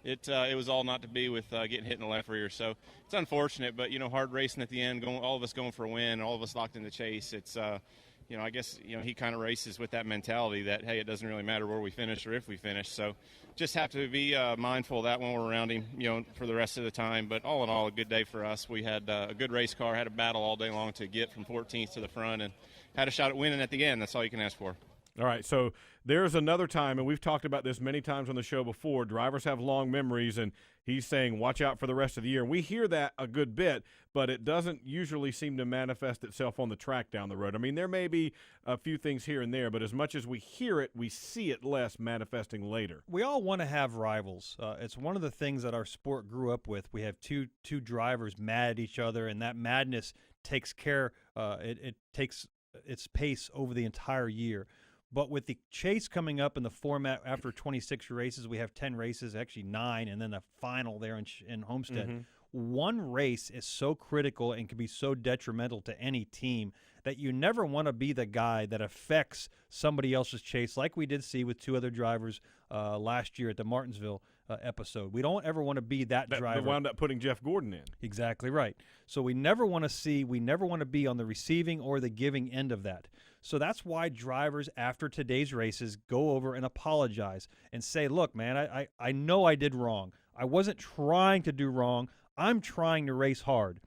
Speaker 20: it was all not to be with getting hit in the left rear. So it's unfortunate, but, hard racing at the end, all of us going for a win, all of us locked in the chase. It's, I guess, he kind of races with that mentality that, hey, it doesn't really matter where we finish or if we finish. So just have to be mindful of that when we're around him, for the rest of the time. But all in all, a good day for us. We had a good race car, had a battle all day long to get from 14th to the front, and had a shot at winning at the end. That's all you can ask for.
Speaker 4: All right, so there's another time, and we've talked about this many times on the show before, drivers have long memories, and he's saying watch out for the rest of the year. And we hear that a good bit, but it doesn't usually seem to manifest itself on the track down the road. I mean, there may be a few things here and there, but as much as we hear it, we see it less manifesting later.
Speaker 5: We all want to have rivals. It's one of the things that our sport grew up with. We have two drivers mad at each other, and that madness takes it takes its pace over the entire year. But with the chase coming up in the format after 26 races, we have 10 races, actually 9, and then the final there in Homestead. One race is so critical and can be so detrimental to any team that you never want to be the guy that affects somebody else's chase, like we did see with 2 other drivers last year at the Martinsville episode. We don't ever want to be that driver.
Speaker 4: That wound up putting Jeff Gordon in.
Speaker 5: Exactly right. So we never want to be on the receiving or the giving end of that. So that's why drivers after today's races go over and apologize and say, look, man, I know I did wrong. I wasn't trying to do wrong. I'm trying to race hard.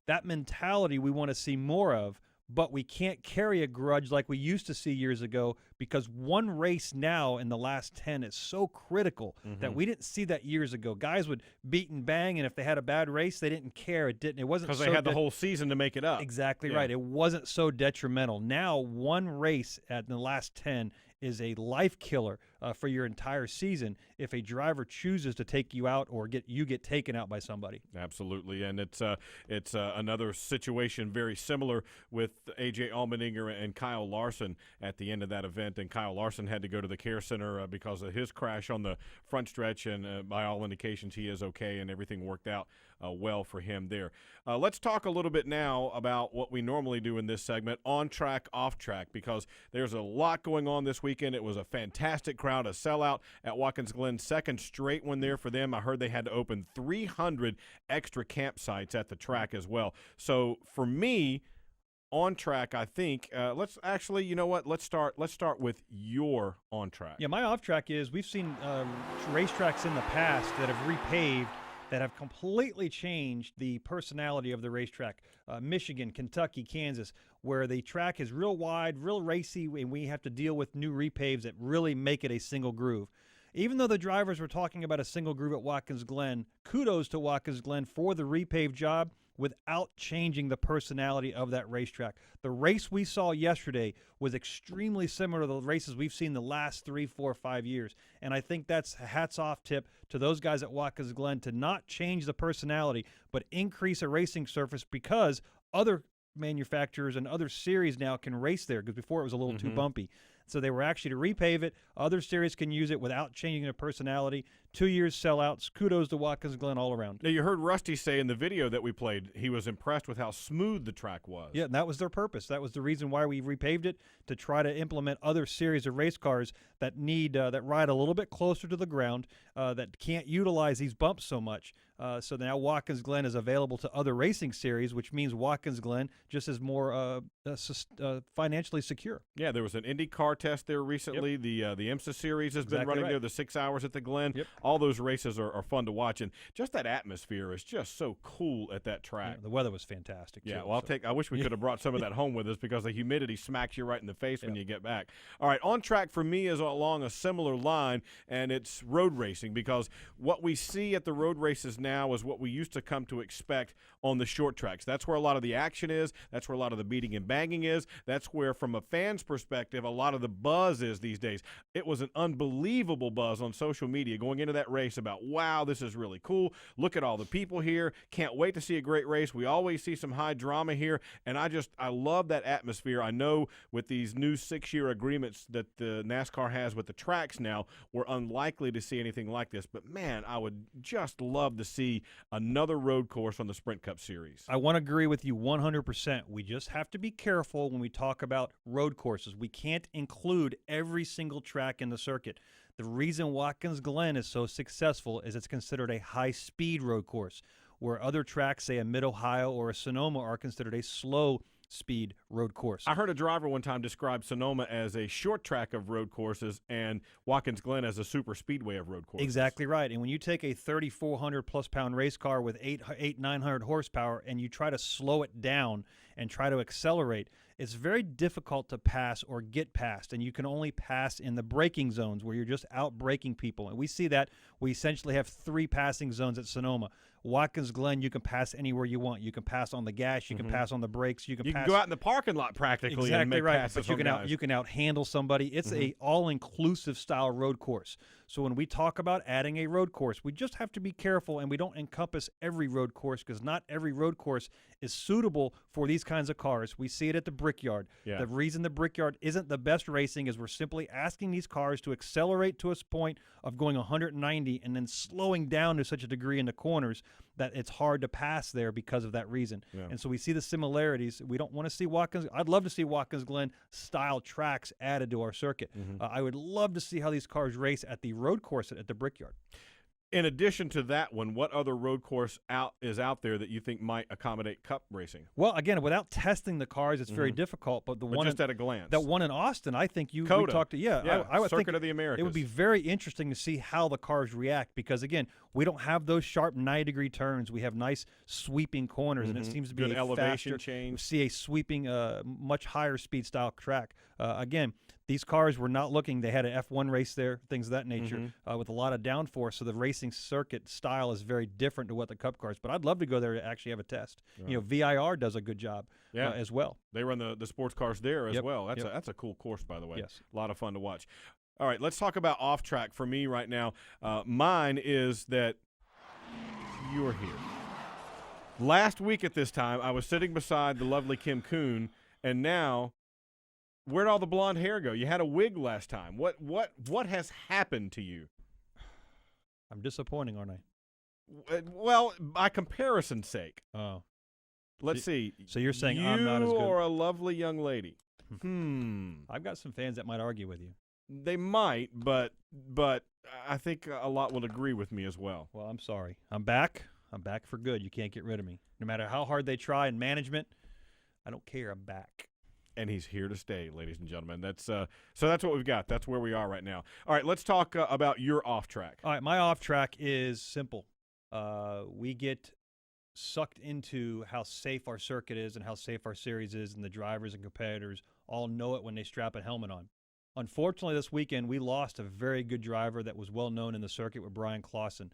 Speaker 5: That mentality we want to see more of, but we can't carry a grudge like we used to see years ago because one race now in the last 10 is so critical that we didn't see that years ago. Guys would beat and bang, and if they had a bad race, they didn't care. It wasn't
Speaker 4: because they had the whole season to make it up.
Speaker 5: Exactly right. It wasn't so detrimental. Now one race in the last 10 is a life killer for your entire season if a driver chooses to take you out or get taken out by somebody.
Speaker 4: Absolutely, and it's another situation very similar with A.J. Allmendinger and Kyle Larson at the end of that event, and Kyle Larson had to go to the care center because of his crash on the front stretch, and by all indications he is okay and everything worked out well for him there. Let's talk a little bit now about what we normally do in this segment, on track, off track, because there's a lot going on this weekend. It was a fantastic crowd, a sellout at Watkins Glen, second straight one there for them. I heard they had to open 300 extra campsites at the track as well. So for me, on track, I think let's actually, you know what? Let's start with your on track.
Speaker 5: Yeah, my off track is we've seen racetracks in the past that have repaved that have completely changed the personality of the racetrack. Michigan, Kentucky, Kansas, where the track is real wide, real racy, and we have to deal with new repaves that really make it a single groove. Even though the drivers were talking about a single groove at Watkins Glen, kudos to Watkins Glen for the repave job. without changing the personality of that racetrack. The race we saw yesterday was extremely similar to the races we've seen the last 3, 4, 5 years. And I think that's a hats-off tip to those guys at Watkins Glen to not change the personality, but increase a racing surface, because other manufacturers and other series now can race there, because before it was a little too bumpy. So they were actually to repave it. Other series can use it without changing their personality. 2 years sellouts. Kudos to Watkins Glen all around.
Speaker 4: Now, you heard Rusty say in the video that we played he was impressed with how smooth the track was.
Speaker 5: Yeah, and that was their purpose. That was the reason why we repaved it, to try to implement other series of race cars that need that ride a little bit closer to the ground, that can't utilize these bumps so much. So now Watkins Glen is available to other racing series, which means Watkins Glen just is more financially secure.
Speaker 4: Yeah, there was an Indy car test there recently.
Speaker 5: Yep.
Speaker 4: The IMSA series has been running there, the 6 hours at the Glen.
Speaker 5: Yep.
Speaker 4: All those races are fun to watch, and just that atmosphere is just so cool at that track.
Speaker 5: Yeah, the weather was fantastic.
Speaker 4: Yeah,
Speaker 5: too,
Speaker 4: well,
Speaker 5: so.
Speaker 4: I wish we could have brought some of that home with us, because the humidity smacks you right in the face when you get back. All right, on track for me is along a similar line, and it's road racing, because what we see at the road races now is what we used to come to expect on the short tracks. That's where a lot of the action is. That's where a lot of the beating and banging is. That's where, from a fan's perspective, a lot of the buzz is these days. It was an unbelievable buzz on social media going into that race about, wow, this is really cool. Look at all the people here. Can't wait to see a great race. We always see some high drama here, and I love that atmosphere. I know with these new 6-year agreements that the NASCAR has with the tracks now, we're unlikely to see anything like this, but man, I would just love to see another road course on the Sprint Cup Series.
Speaker 5: I want to agree with you 100%. We just have to be careful when we talk about road courses. We can't include every single track in the circuit. The reason Watkins Glen is so successful is it's considered a high-speed road course, where other tracks, say a Mid-Ohio or a Sonoma, are considered a slow-speed road course.
Speaker 4: I heard a driver one time describe Sonoma as a short track of road courses and Watkins Glen as a super speedway of road courses.
Speaker 5: Exactly right. And when you take a 3,400-plus pound race car with 900 horsepower and you try to slow it down and try to accelerate, it's very difficult to pass or get past, and you can only pass in the braking zones where you're just out braking people. And we see that. We essentially have 3 passing zones at Sonoma. Watkins Glen, you can pass anywhere you want. You can pass on the gas. You can pass on the brakes. You can
Speaker 4: go out in the parking lot practically and make passes.
Speaker 5: But you can out handle somebody. It's a all-inclusive style road course. So when we talk about adding a road course, we just have to be careful, and we don't encompass every road course, because not every road course is suitable for these kinds of cars. We see it at the Brickyard.
Speaker 4: Yeah.
Speaker 5: The reason the Brickyard isn't the best racing is we're simply asking these cars to accelerate to a point of going 190 and then slowing down to such a degree in the corners that it's hard to pass there because of that reason. Yeah. And so we see the similarities. We don't want to see Watkins. I'd love to see Watkins Glen style tracks added to our circuit. I would love to see how these cars race at the road course at the Brickyard.
Speaker 4: In addition to that one, what other road course is out there that you think might accommodate Cup racing?
Speaker 5: Well, again, without testing the cars, it's very difficult. But
Speaker 4: just at a glance,
Speaker 5: that one in Austin, I think we talked to. I would
Speaker 4: Circuit
Speaker 5: think
Speaker 4: of the Americas.
Speaker 5: It would be very interesting to see how the cars react, because again, we don't have those sharp 90-degree turns. We have nice sweeping corners, and it seems to be
Speaker 4: good
Speaker 5: a
Speaker 4: elevation
Speaker 5: faster,
Speaker 4: change.
Speaker 5: See a sweeping, much higher speed style track. Again, these cars were not looking. They had an F1 race there, things of that nature, with a lot of downforce. So the racing circuit style is very different to what the Cup cars. But I'd love to go there to actually have a test. Right. You know, VIR does a good job as well.
Speaker 4: They run the sports cars there as well. That's a cool course, by the way.
Speaker 5: Yes.
Speaker 4: A lot of fun to watch. All right, let's talk about off track for me right now. Mine is that you're here. Last week at this time, I was sitting beside the lovely Kim Kuhn, and now where'd all the blonde hair go? You had a wig last time. What has happened to you?
Speaker 5: I'm disappointing, aren't I?
Speaker 4: Well, by comparison's sake.
Speaker 5: Oh.
Speaker 4: Let's see.
Speaker 5: So you're saying I'm not as good?
Speaker 4: You are a lovely young lady.
Speaker 5: I've got some fans that might argue with you.
Speaker 4: They might, but I think a lot will agree with me as well.
Speaker 5: Well, I'm sorry. I'm back. I'm back for good. You can't get rid of me. No matter how hard they try in management, I don't care. I'm back.
Speaker 4: And he's here to stay, ladies and gentlemen. That's so that's what we've got. That's where we are right now. All right, let's talk about your off track.
Speaker 5: All right, my off track is simple. We get sucked into how safe our circuit is and how safe our series is, and the drivers and competitors all know it when they strap a helmet on. Unfortunately, this weekend we lost a very good driver that was well known in the circuit with Brian Clausen.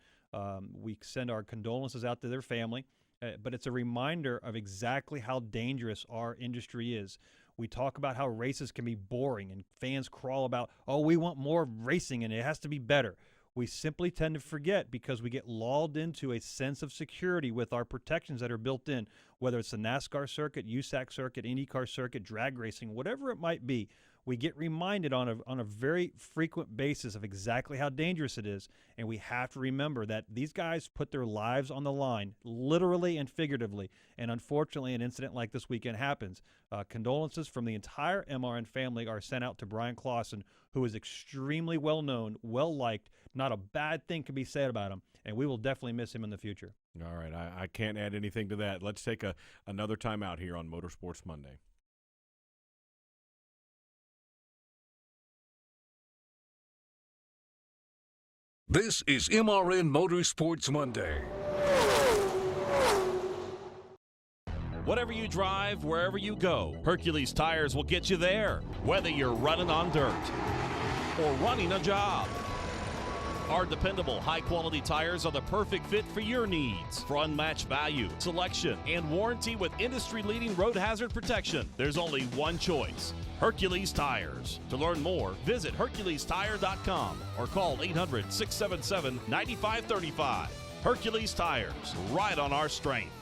Speaker 5: We send our condolences out to their family. but it's a reminder of exactly how dangerous our industry is. We talk about how races can be boring, and fans crawl about, oh, we want more racing and it has to be better. We simply tend to forget because we get lulled into a sense of security with our protections that are built in, whether it's the NASCAR circuit, USAC circuit, IndyCar circuit, drag racing, whatever it might be. We get reminded on a very frequent basis of exactly how dangerous it is, and we have to remember that these guys put their lives on the line, literally and figuratively, and unfortunately an incident like this weekend happens. Condolences from the entire MRN family are sent out to Brian Clausen, who is extremely well-known, well-liked. Not a bad thing can be said about him, and we will definitely miss him in the future.
Speaker 4: All right, I can't add anything to that. Let's take another time out here on Motorsports Monday.
Speaker 2: This is MRN Motorsports Monday.
Speaker 21: Whatever you drive, wherever you go, Hercules Tires will get you there, whether you're running on dirt or running a job. Our dependable, high-quality tires are the perfect fit for your needs. For unmatched value, selection, and warranty with industry-leading road hazard protection, there's only one choice: Hercules Tires. To learn more, visit HerculesTire.com or call 800-677-9535. Hercules Tires, right on our strength.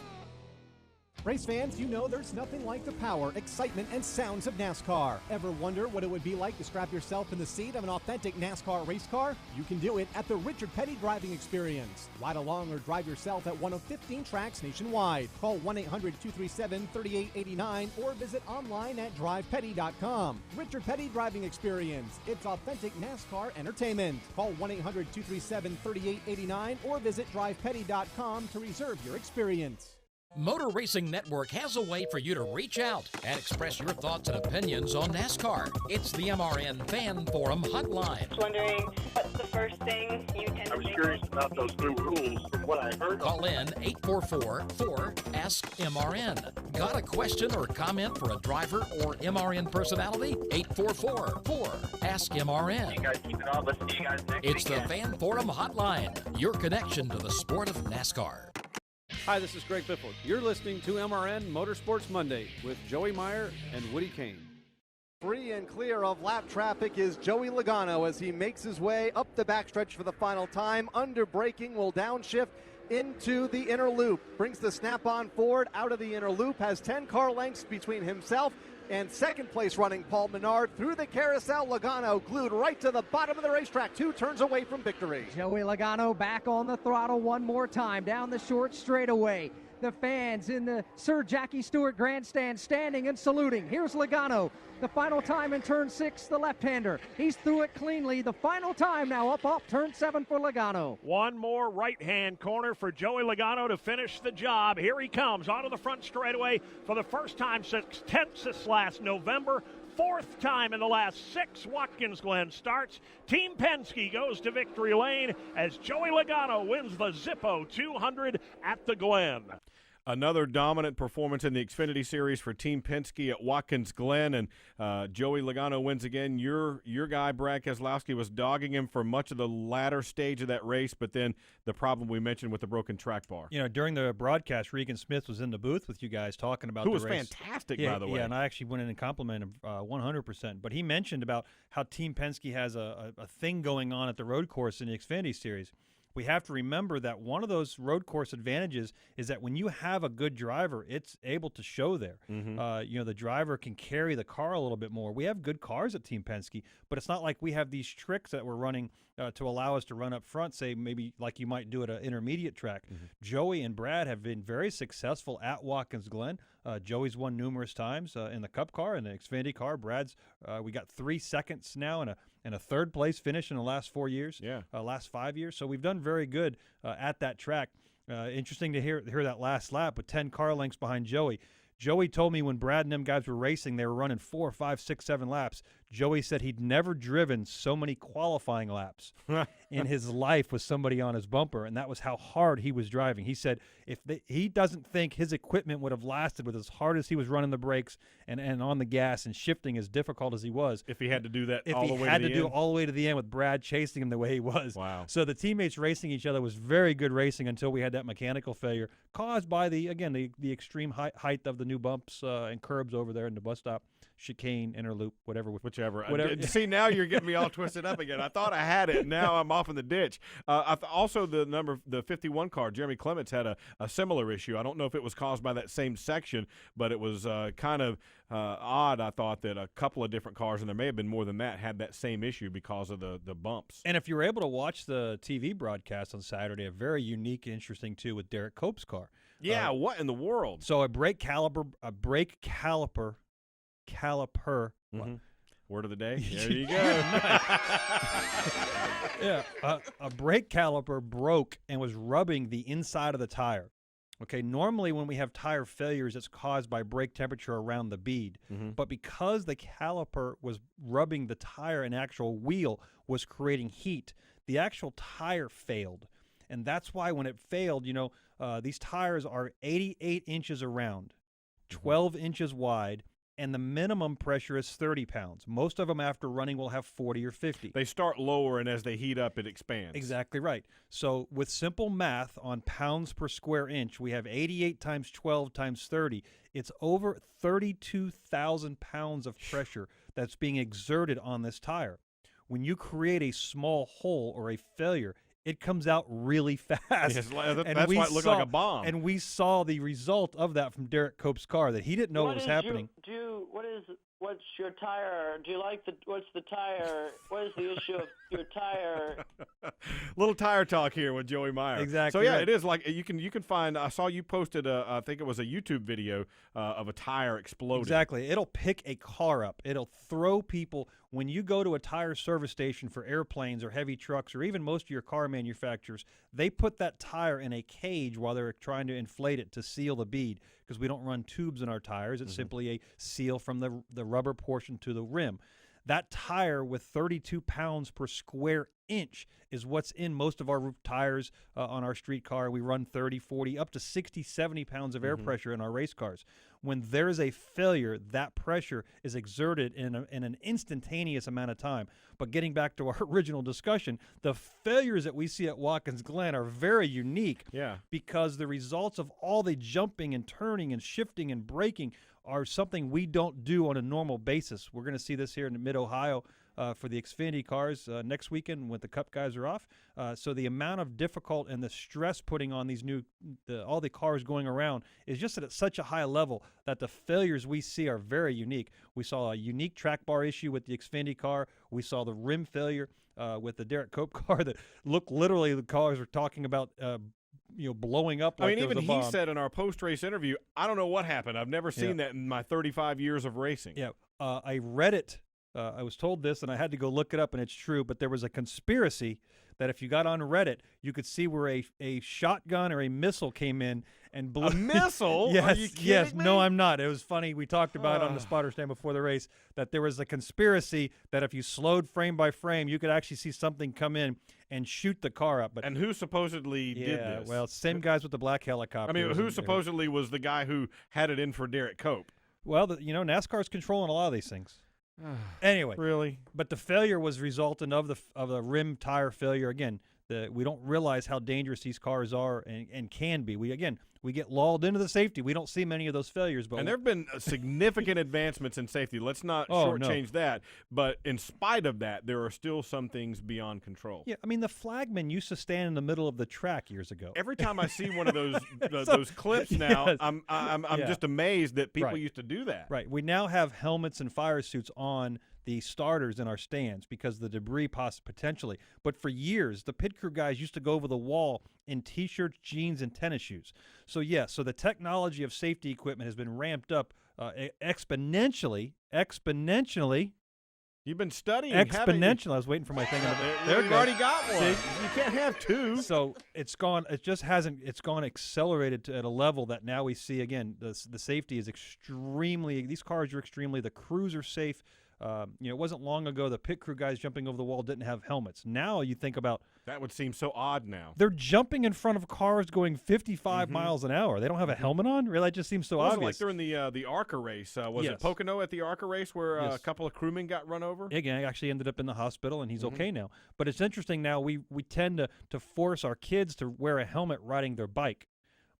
Speaker 12: Race fans, you know there's nothing like the power, excitement, and sounds of NASCAR. Ever wonder what it would be like to strap yourself in the seat of an authentic NASCAR race car? You can do it at the Richard Petty Driving Experience. Ride along or drive yourself at one of 15 tracks nationwide. Call 1-800-237-3889 or visit online at drivepetty.com. Richard Petty Driving Experience. It's authentic NASCAR entertainment. Call 1-800-237-3889 or visit drivepetty.com to reserve your experience.
Speaker 22: Motor Racing Network has a way for you to reach out and express your thoughts and opinions on NASCAR. It's the MRN Fan Forum Hotline.
Speaker 9: Wondering what's the first thing you tend to
Speaker 23: I was curious about those new rules from what I heard.
Speaker 22: Call in 844-4-ASK-MRN. Got a question or comment for a driver or MRN personality? 844-4-ASK-MRN.
Speaker 23: You guys keep it on. Listen to you guys next
Speaker 22: It's
Speaker 23: weekend.
Speaker 22: the Fan Forum Hotline, your connection to the sport of NASCAR.
Speaker 24: Hi, this is Greg Biffle. You're listening to MRN Motorsports Monday with Joey Meyer and Woody Kane.
Speaker 12: Free and clear of lap traffic is Joey Logano as he makes his way up the backstretch for the final time. Under braking will downshift into the inner loop. Brings the snap-on forward out of the inner loop. Has 10 car lengths between himself and second place running Paul Menard. Through the carousel, Logano glued right to the bottom of the racetrack. 2 turns away from victory.
Speaker 13: Joey Logano back on the throttle one more time down the short straightaway. The fans in the Sir Jackie Stewart grandstand standing and saluting. Here's Logano. The final time in turn 6, the left-hander. He's through it cleanly. The final time now up off turn 7 for Logano.
Speaker 25: One more right-hand corner for Joey Logano to finish the job. Here he comes onto the front straightaway for the first time since Texas last November. 4th time in the last 6 Watkins Glen starts. Team Penske goes to victory lane as Joey Logano wins the Zippo 200 at the Glen.
Speaker 4: Another dominant performance in the Xfinity Series for Team Penske at Watkins Glen, and Joey Logano wins again. Your guy, Brad Keselowski, was dogging him for much of the latter stage of that race, but then the problem we mentioned with the broken track bar.
Speaker 5: You know, during the broadcast, Regan Smith was in the booth with you guys talking about
Speaker 4: Who
Speaker 5: the
Speaker 4: was
Speaker 5: race.
Speaker 4: fantastic,
Speaker 5: Yeah,
Speaker 4: by the way.
Speaker 5: Yeah, and I actually went in and complimented him 100%. But he mentioned about how Team Penske has a thing going on at the road course in the Xfinity Series. We have to remember that one of those road course advantages is that when you have a good driver, it's able to show there. You know, the driver can carry the car a little bit more. We have good cars at Team Penske, but it's not like we have these tricks that we're running to allow us to run up front, say maybe like you might do at an intermediate track. Joey and Brad have been very successful at Watkins Glen. Joey's won numerous times in the Cup car and the Xfinity car. Brad's, we got 3 seconds now and a third place finish in the last 4 years, last 5 years. So we've done very good at that track. Interesting to hear that last lap with 10 car lengths behind Joey. Joey told me when Brad and them guys were racing, they were running 4, 5, 6, 7 laps. Joey said he'd never driven so many qualifying laps in his life with somebody on his bumper, and that was how hard he was driving. He said he doesn't think his equipment would have lasted with as hard as he was running the brakes and on the gas and shifting as difficult as he was.
Speaker 4: If he had to do that
Speaker 5: if
Speaker 4: all
Speaker 5: he
Speaker 4: the way
Speaker 5: had
Speaker 4: to
Speaker 5: to
Speaker 4: the
Speaker 5: do
Speaker 4: end.
Speaker 5: it all the way to the end with Brad chasing him the way he was.
Speaker 4: Wow.
Speaker 5: So the teammates racing each other was very good racing until we had that mechanical failure caused by the extreme height of the new bumps and curbs over there in the bus stop, chicane, interloop, whichever.
Speaker 4: See, now you're getting me all twisted up again. I thought I had it. Now I'm off in the ditch. Also, the 51 car, Jeremy Clements, had a similar issue. I don't know if it was caused by that same section, but it was kind of odd, I thought, that a couple of different cars, and there may have been more than that, had that same issue because of the bumps.
Speaker 5: And if you were able to watch the TV broadcast on Saturday, a very unique, interesting, too, with Derek Cope's car.
Speaker 4: Yeah, what in the world?
Speaker 5: So a brake caliper.
Speaker 4: Word of the day. There you go.
Speaker 5: Yeah, a brake caliper broke and was rubbing the inside of the tire. Okay, normally when we have tire failures, it's caused by brake temperature around the bead. But because the caliper was rubbing the tire, an actual wheel was creating heat, the actual tire failed. And that's why when it failed, these tires are 88 inches around, 12 inches wide, and the minimum pressure is 30 pounds. Most of them after running will have 40 or 50.
Speaker 4: They start lower, and as they heat up, it expands.
Speaker 5: Exactly right. So with simple math on pounds per square inch, we have 88 times 12 times 30. It's over 32,000 pounds of pressure that's being exerted on this tire. When you create a small hole or a failure, it comes out really fast.
Speaker 4: Yes, that's why it looked like a bomb.
Speaker 5: And we saw the result of that from Derek Cope's car, that he didn't know what was happening.
Speaker 3: What's your tire? Do you like what's the tire? What is the issue of your tire?
Speaker 4: Little tire talk here with Joey Meyer.
Speaker 5: Exactly.
Speaker 4: So yeah,
Speaker 5: right.
Speaker 4: it is like you can find. I saw you posted I think it was a YouTube video of a tire exploding.
Speaker 5: Exactly. It'll pick a car up. It'll throw people. When you go to a tire service station for airplanes or heavy trucks or even most of your car manufacturers, they put that tire in a cage while they're trying to inflate it to seal the bead, because we don't run tubes in our tires. It's simply a seal from the rubber portion to the rim. That tire with 32 pounds per square inch is what's in most of our tires on our street car. We run 30, 40, up to 60, 70 pounds of air pressure in our race cars. When there's a failure, that pressure is exerted in an instantaneous amount of time. But getting back to our original discussion, the failures that we see at Watkins Glen are very unique, because the results of all the jumping and turning and shifting and braking are something we don't do on a normal basis. We're going to see this here in Mid-Ohio for the Xfinity cars next weekend when the Cup guys are off. So the amount of difficult and the stress putting on these all the cars going around is just at such a high level that the failures we see are very unique. We saw a unique track bar issue with the Xfinity car. We saw the rim failure with the Derek Cope car that looked literally, the cars were talking about blowing up like there was a bomb.
Speaker 4: He said in our post-race interview, I don't know what happened. I've never seen that in my 35 years of racing.
Speaker 5: Yeah, I read it. I was told this, and I had to go look it up, and it's true. But there was a conspiracy that if you got on Reddit, you could see where a shotgun or a missile came in and blew.
Speaker 4: A missile?
Speaker 5: Yes,
Speaker 4: Are you kidding
Speaker 5: yes.
Speaker 4: me?
Speaker 5: No, I'm not. It was funny. We talked about it on the spotter stand before the race, that there was a conspiracy that if you slowed frame by frame, you could actually see something come in and shoot the car up.
Speaker 4: And who supposedly did this?
Speaker 5: Well, same guys with the black helicopter.
Speaker 4: I mean, who supposedly was the guy who had it in for Derek Cope?
Speaker 5: Well, NASCAR's controlling a lot of these things. Anyway,
Speaker 4: really,
Speaker 5: but the failure was resultant of the rim tire failure. Again, we don't realize how dangerous these cars are and can be. We get lulled into the safety. We don't see many of those failures. But
Speaker 4: and there have been significant advancements in safety. Let's not shortchange that. But in spite of that, there are still some things beyond control.
Speaker 5: Yeah, I mean, the flagman used to stand in the middle of the track years ago.
Speaker 4: Every time I see one of those those clips now,
Speaker 5: yes.
Speaker 4: I'm just amazed that people used to do that.
Speaker 5: Right. We now have helmets and fire suits on the starters in our stands because of the debris potentially. But for years, the pit crew guys used to go over the wall in T-shirts, jeans, and tennis shoes. So, so the technology of safety equipment has been ramped up exponentially
Speaker 4: You've been studying.
Speaker 5: Exponential. I was waiting for my thing. There
Speaker 4: You've already got one.
Speaker 5: See?
Speaker 4: You can't have two.
Speaker 5: So it's gone. It just hasn't. It's gone accelerated at a level that now we see again. The safety is extremely. These cars are extremely. The crews are safe. It wasn't long ago the pit crew guys jumping over the wall didn't have helmets. Now you think about
Speaker 4: that would seem so odd now.
Speaker 5: They're jumping in front of cars going 55 miles an hour. They don't have a helmet on? Really? That just seems so obvious.
Speaker 4: Like during the ARCA race. Was it Pocono at the ARCA race where a couple of crewmen got run over?
Speaker 5: Again, he actually ended up in the hospital, and he's okay now. But it's interesting now we tend to force our kids to wear a helmet riding their bike.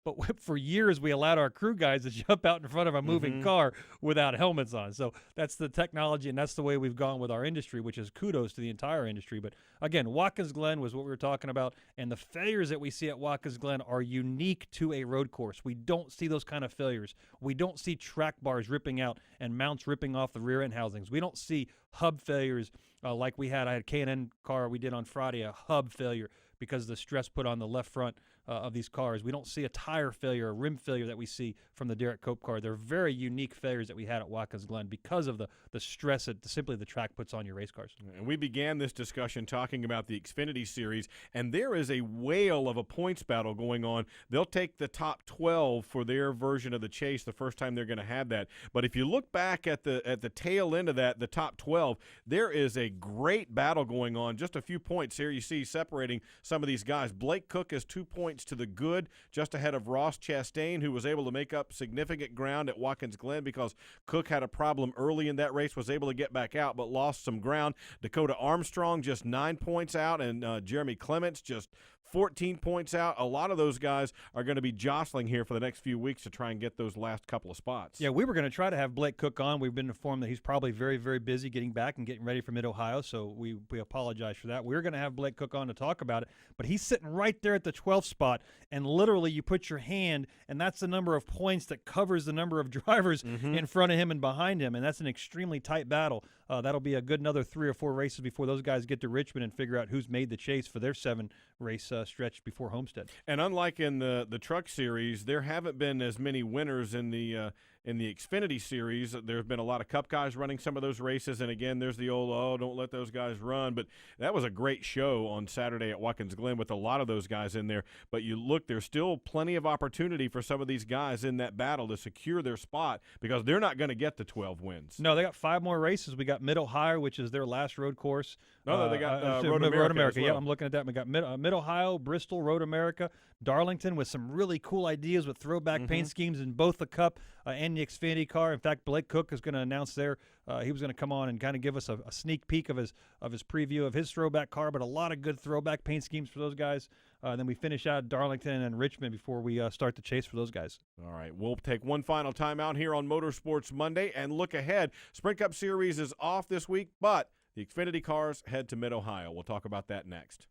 Speaker 5: But for years, we allowed our crew guys to jump out in front of a moving car without helmets on. So that's the technology, and that's the way we've gone with our industry, which is kudos to the entire industry. But, again, Watkins Glen was what we were talking about, and the failures that we see at Watkins Glen are unique to a road course. We don't see those kind of failures. We don't see track bars ripping out and mounts ripping off the rear end housings. We don't see hub failures like we had. I had a K&N car we did on Friday, a hub failure because of the stress put on the left front of these cars. We don't see a tire failure, a rim failure that we see from the Derek Cope car. They're very unique failures that we had at Watkins Glen because of the stress that simply the track puts on your race cars.
Speaker 4: And we began this discussion talking about the Xfinity Series, and there is a whale of a points battle going on. They'll take the top 12 for their version of the chase the first time they're going to have that. But if you look back at the tail end of that, the top 12, there is a great battle going on. Just a few points here you see separating some of these guys. Blake Cook is 2 points to the good, just ahead of Ross Chastain, who was able to make up significant ground at Watkins Glen because Cook had a problem early in that race, was able to get back out but lost some ground. Dakota Armstrong just 9 points out, and Jeremy Clements just 14 points out. A lot of those guys are going to be jostling here for the next few weeks to try and get those last couple of spots.
Speaker 5: Yeah, we were going to try to have Blake Cook on. We've been informed that he's probably very, very busy getting back and getting ready for Mid-Ohio, so we apologize for that. We were going to have Blake Cook on to talk about it, but he's sitting right there at the 12th spot, and literally you put your hand, and that's the number of points that covers the number of drivers in front of him and behind him, and that's an extremely tight battle. That'll be a good another 3 or 4 races before those guys get to Richmond and figure out who's made the chase for their 7-race stretch before Homestead.
Speaker 4: And unlike in the Truck Series, there haven't been as many winners in the Xfinity Series. There's been a lot of Cup guys running some of those races, and again, there's the old, don't let those guys run. But that was a great show on Saturday at Watkins Glen with a lot of those guys in there. But you look, there's still plenty of opportunity for some of these guys in that battle to secure their spot because they're not going to get the 12 wins.
Speaker 5: No, they got 5 more races. We got Mid-Ohio, which is their last road course.
Speaker 4: No, they got Road
Speaker 5: America.
Speaker 4: Well.
Speaker 5: Yeah, I'm looking at that. We got Mid-Ohio, Bristol, Road America, Darlington with some really cool ideas with throwback paint schemes in both the Cup and the Xfinity car. In fact, Blake Cook is going to announce there. He was going to come on and kind of give us a sneak peek of his preview of his throwback car, but a lot of good throwback paint schemes for those guys. Then we finish out Darlington and Richmond before we start the chase for those guys.
Speaker 4: All right, we'll take one final time out here on Motorsports Monday and look ahead. Sprint Cup Series is off this week, but the Xfinity cars head to Mid-Ohio. We'll talk about that next.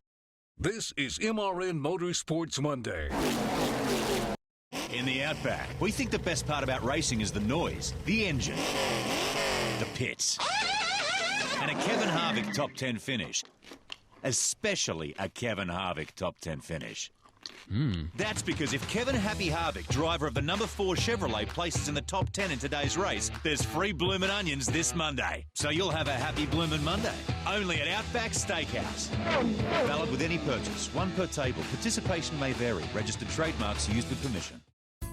Speaker 2: This is MRN Motorsports Monday.
Speaker 1: In the Outback, we think the best part about racing is the noise, the engine, the pits, and a Kevin Harvick top 10 finish. Especially a Kevin Harvick top 10 finish. That's because if Kevin Happy Harvick, driver of the number 4 Chevrolet, places in the top 10 in today's race, there's free bloomin' onions this Monday. So you'll have a happy bloomin' Monday. Only at Outback Steakhouse. Valid with any purchase. 1 per table. Participation may vary. Registered trademarks used with permission.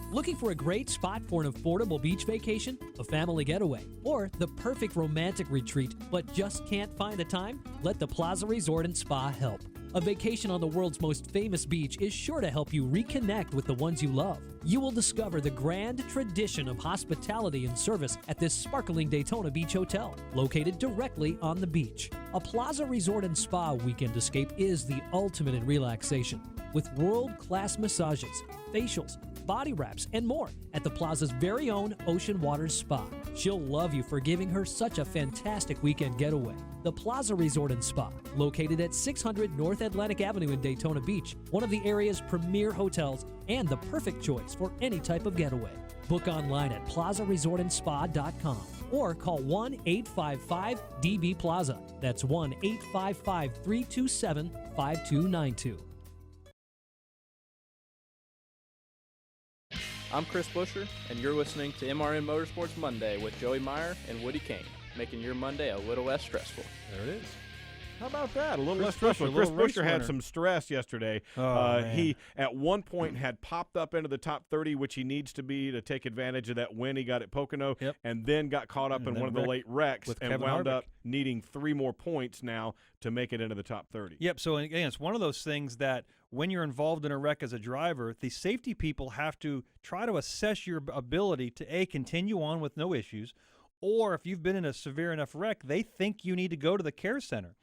Speaker 6: Looking for a great spot for an affordable beach vacation, a family getaway, or the perfect romantic retreat but just can't find the time? Let the Plaza Resort and Spa help. A vacation on the world's most famous beach is sure to help you reconnect with the ones you love. You will discover the grand tradition of hospitality and service at this sparkling Daytona Beach Hotel, located directly on the beach. A Plaza Resort and Spa weekend escape is the ultimate in relaxation, with world-class massages, facials, body wraps, and more at the Plaza's very own Ocean Waters Spa. She'll love you for giving her such a fantastic weekend getaway. The Plaza Resort and Spa, located at 600 North Atlantic Avenue in Daytona Beach, one of the area's premier hotels and the perfect choice for any type of getaway. Book online at plazaresortandspa.com or call 1-855-DB-PLAZA. That's 1-855-327-5292.
Speaker 18: I'm Chris Busher, and you're listening to MRN Motorsports Monday with Joey Meyer and Woody Kane.
Speaker 7: making your Monday a little less stressful.
Speaker 5: There it is.
Speaker 4: How about that? A little
Speaker 5: Chris
Speaker 4: less stressful.
Speaker 5: Buescher,
Speaker 4: Chris
Speaker 5: little race
Speaker 4: Buescher had
Speaker 5: winner.
Speaker 4: some stress yesterday.
Speaker 5: Man.
Speaker 4: He, at one point, had popped up into the top 30, which he needs to be to take advantage of that win he got at Pocono, and then got caught up in one of the late wrecks and wound up needing 3 more points now to make it into the top 30.
Speaker 5: Yep, so again, it's one of those things that when you're involved in a wreck as a driver, the safety people have to try to assess your ability to, A, continue on with no issues, or if you've been in a severe enough wreck, they think you need to go to the care center.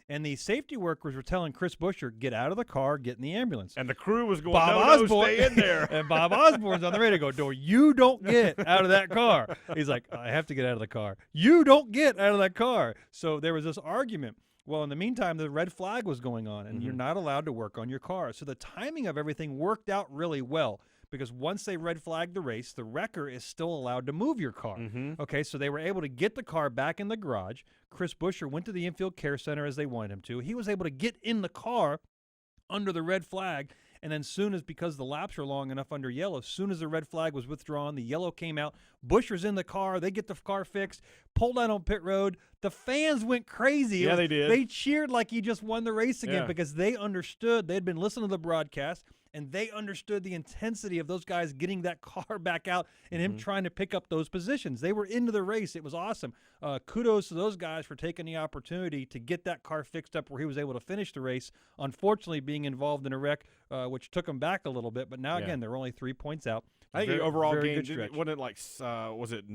Speaker 5: And the safety workers were telling Chris Buescher, get out of the car, get in the ambulance.
Speaker 4: And the crew was going,
Speaker 5: no,
Speaker 4: stay in there.
Speaker 5: And Bob Osborne's on the radio going, no, you don't get out of that car. He's like, I have to get out of the car. You don't get out of that car. So there was this argument. Well, in the meantime, the red flag was going on, and you're not allowed to work on your car. So the timing of everything worked out really well, because once they red flagged the race, the wrecker is still allowed to move your car. Okay, so they were able to get the car back in the garage. Chris Buescher went to the infield care center as they wanted him to. He was able to get in the car under the red flag, and then because the laps are long enough under yellow, as soon as the red flag was withdrawn, the yellow came out, Buescher's in the car, they get the car fixed, pulled out on pit road. The fans went crazy.
Speaker 4: Yeah, they did.
Speaker 5: They cheered like he just won the race again because they understood. They'd been listening to the broadcast, and they understood the intensity of those guys getting that car back out and him trying to pick up those positions. They were into the race. It was awesome. Kudos to those guys for taking the opportunity to get that car fixed up where he was able to finish the race. Unfortunately, being involved in a wreck, which took him back a little bit, but now, again, they're only 3 points out.
Speaker 4: I think he overall gained,
Speaker 5: good
Speaker 4: wasn't it like, was it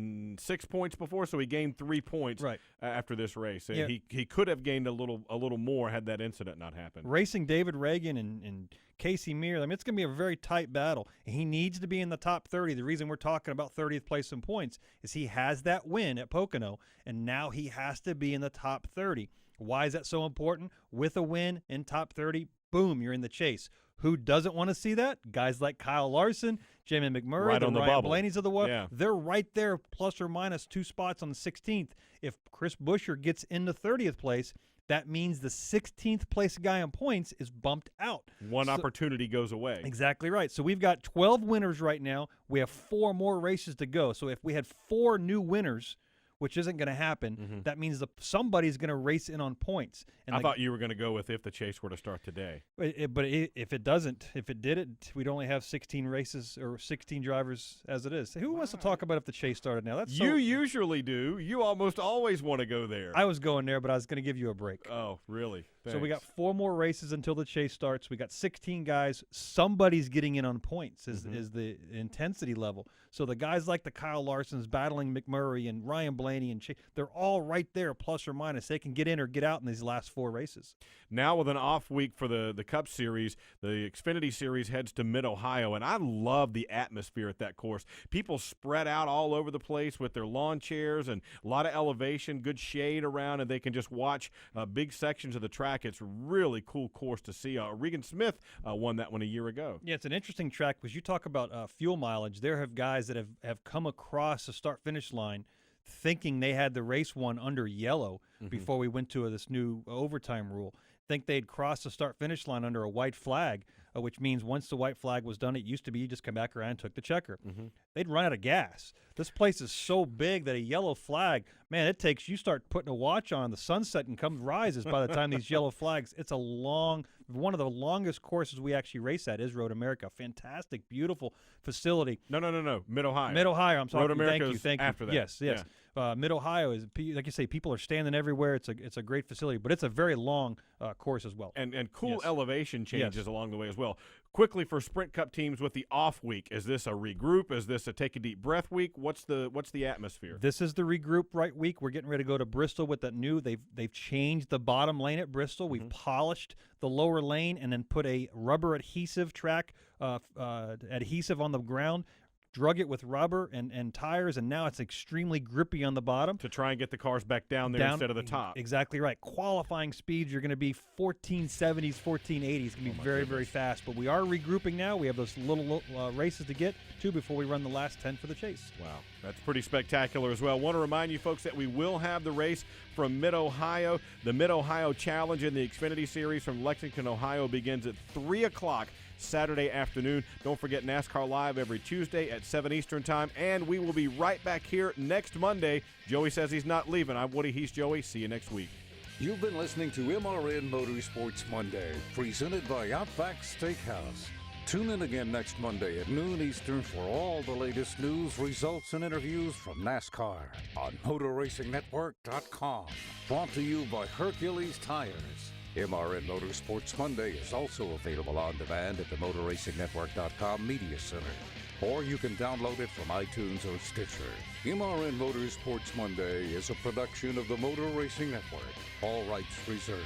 Speaker 4: 6 points before? So he gained 3 points after this race. And he could have gained a little more had that incident not happened.
Speaker 5: Racing David Reagan and Casey Mears, I mean, it's going to be a very tight battle. He needs to be in the top 30. The reason we're talking about 30th place in points is he has that win at Pocono, and now he has to be in the top 30. Why is that so important? With a win in top 30, boom, you're in the chase. Who doesn't want to see that? Guys like Kyle Larson, Jamie McMurray, the Ryan Blaney's of the world. They're right there, plus or minus 2 spots on the 16th. If Chris Buescher gets into 30th place, that means the 16th place guy in points is bumped out.
Speaker 4: One opportunity goes away.
Speaker 5: Exactly right. So we've got 12 winners right now. We have 4 more races to go. So if we had 4 new winners, which isn't going to happen, that means somebody's going to race in on points. And
Speaker 4: I thought you were going to go with if the chase were to start today.
Speaker 5: But if it doesn't, if it did it, we'd only have 16 races or 16 drivers as it is. Who wants to talk about if the chase started now?
Speaker 4: You usually do. You almost always want to go there.
Speaker 5: I was going there, but I was going to give you a break.
Speaker 4: Oh, really? Thanks.
Speaker 5: So we got 4 more races until the chase starts. We got 16 guys. Somebody's getting in on points is the intensity level. So the guys like the Kyle Larsons battling McMurray and Ryan Blaney and Chase, they're all right there, plus or minus. They can get in or get out in these last 4 races.
Speaker 4: Now with an off week for the Cup Series, the Xfinity Series heads to Mid-Ohio, and I love the atmosphere at that course. People spread out all over the place with their lawn chairs and a lot of elevation, good shade around, and they can just watch big sections of the track. It's a really cool course to see. Regan Smith won that one a year ago.
Speaker 5: Yeah, it's an interesting track because you talk about fuel mileage. There have guys that have come across the start-finish line thinking they had the race won under yellow before we went to this new overtime rule. Think they'd crossed the start-finish line under a white flag, which means once the white flag was done, it used to be you just come back around and took the checker. They'd run out of gas. This place is so big that a yellow flag, man, it takes, you start putting a watch on, the sunset and rises by the time these yellow flags. It's one of the longest courses we actually race at is Road America. Fantastic, beautiful facility.
Speaker 4: No. Mid-Ohio.
Speaker 5: Mid-Ohio, I'm sorry.
Speaker 4: Road America
Speaker 5: Thank you.
Speaker 4: After that.
Speaker 5: Yes.
Speaker 4: Yeah.
Speaker 5: Mid-Ohio is, like you say, people are standing everywhere. It's a great facility, but it's a very long course as well.
Speaker 4: And cool elevation changes along the way as well. Quickly for Sprint Cup teams with the off week, is this a regroup? Is this a take a deep breath week? What's the atmosphere?
Speaker 5: This is the regroup week. We're getting ready to go to Bristol with that new. They've changed the bottom lane at Bristol. We've polished the lower lane and then put a rubber adhesive track adhesive on the ground. Drug it with rubber and tires, and now it's extremely grippy on the bottom.
Speaker 4: To try and get the cars back down there instead of the top.
Speaker 5: Exactly right. Qualifying speeds, you're going to be 1470s, 1480s. It's going to be very, very fast. But we are regrouping now. We have those little races to get to before we run the last 10 for the chase.
Speaker 4: Wow, that's pretty spectacular as well. Want to remind you folks that we will have the race from Mid-Ohio. The Mid-Ohio Challenge in the Xfinity Series from Lexington, Ohio begins at 3 o'clock Saturday afternoon. Don't forget NASCAR Live every Tuesday at 7 Eastern Time, and we will be right back here next Monday. Joey says he's not leaving. I'm Woody, he's Joey. See you next week.
Speaker 2: You've been listening to MRN Motorsports Monday, presented by Outback Steakhouse. Tune in again next Monday at noon Eastern for all the latest news, results, and interviews from NASCAR on MotorRacingNetwork.com. Brought to you by Hercules Tires. MRN Motorsports Monday is also available on demand at the MotorRacingNetwork.com Media Center. Or you can download it from iTunes or Stitcher. MRN Motorsports Monday is a production of the Motor Racing Network. All rights reserved.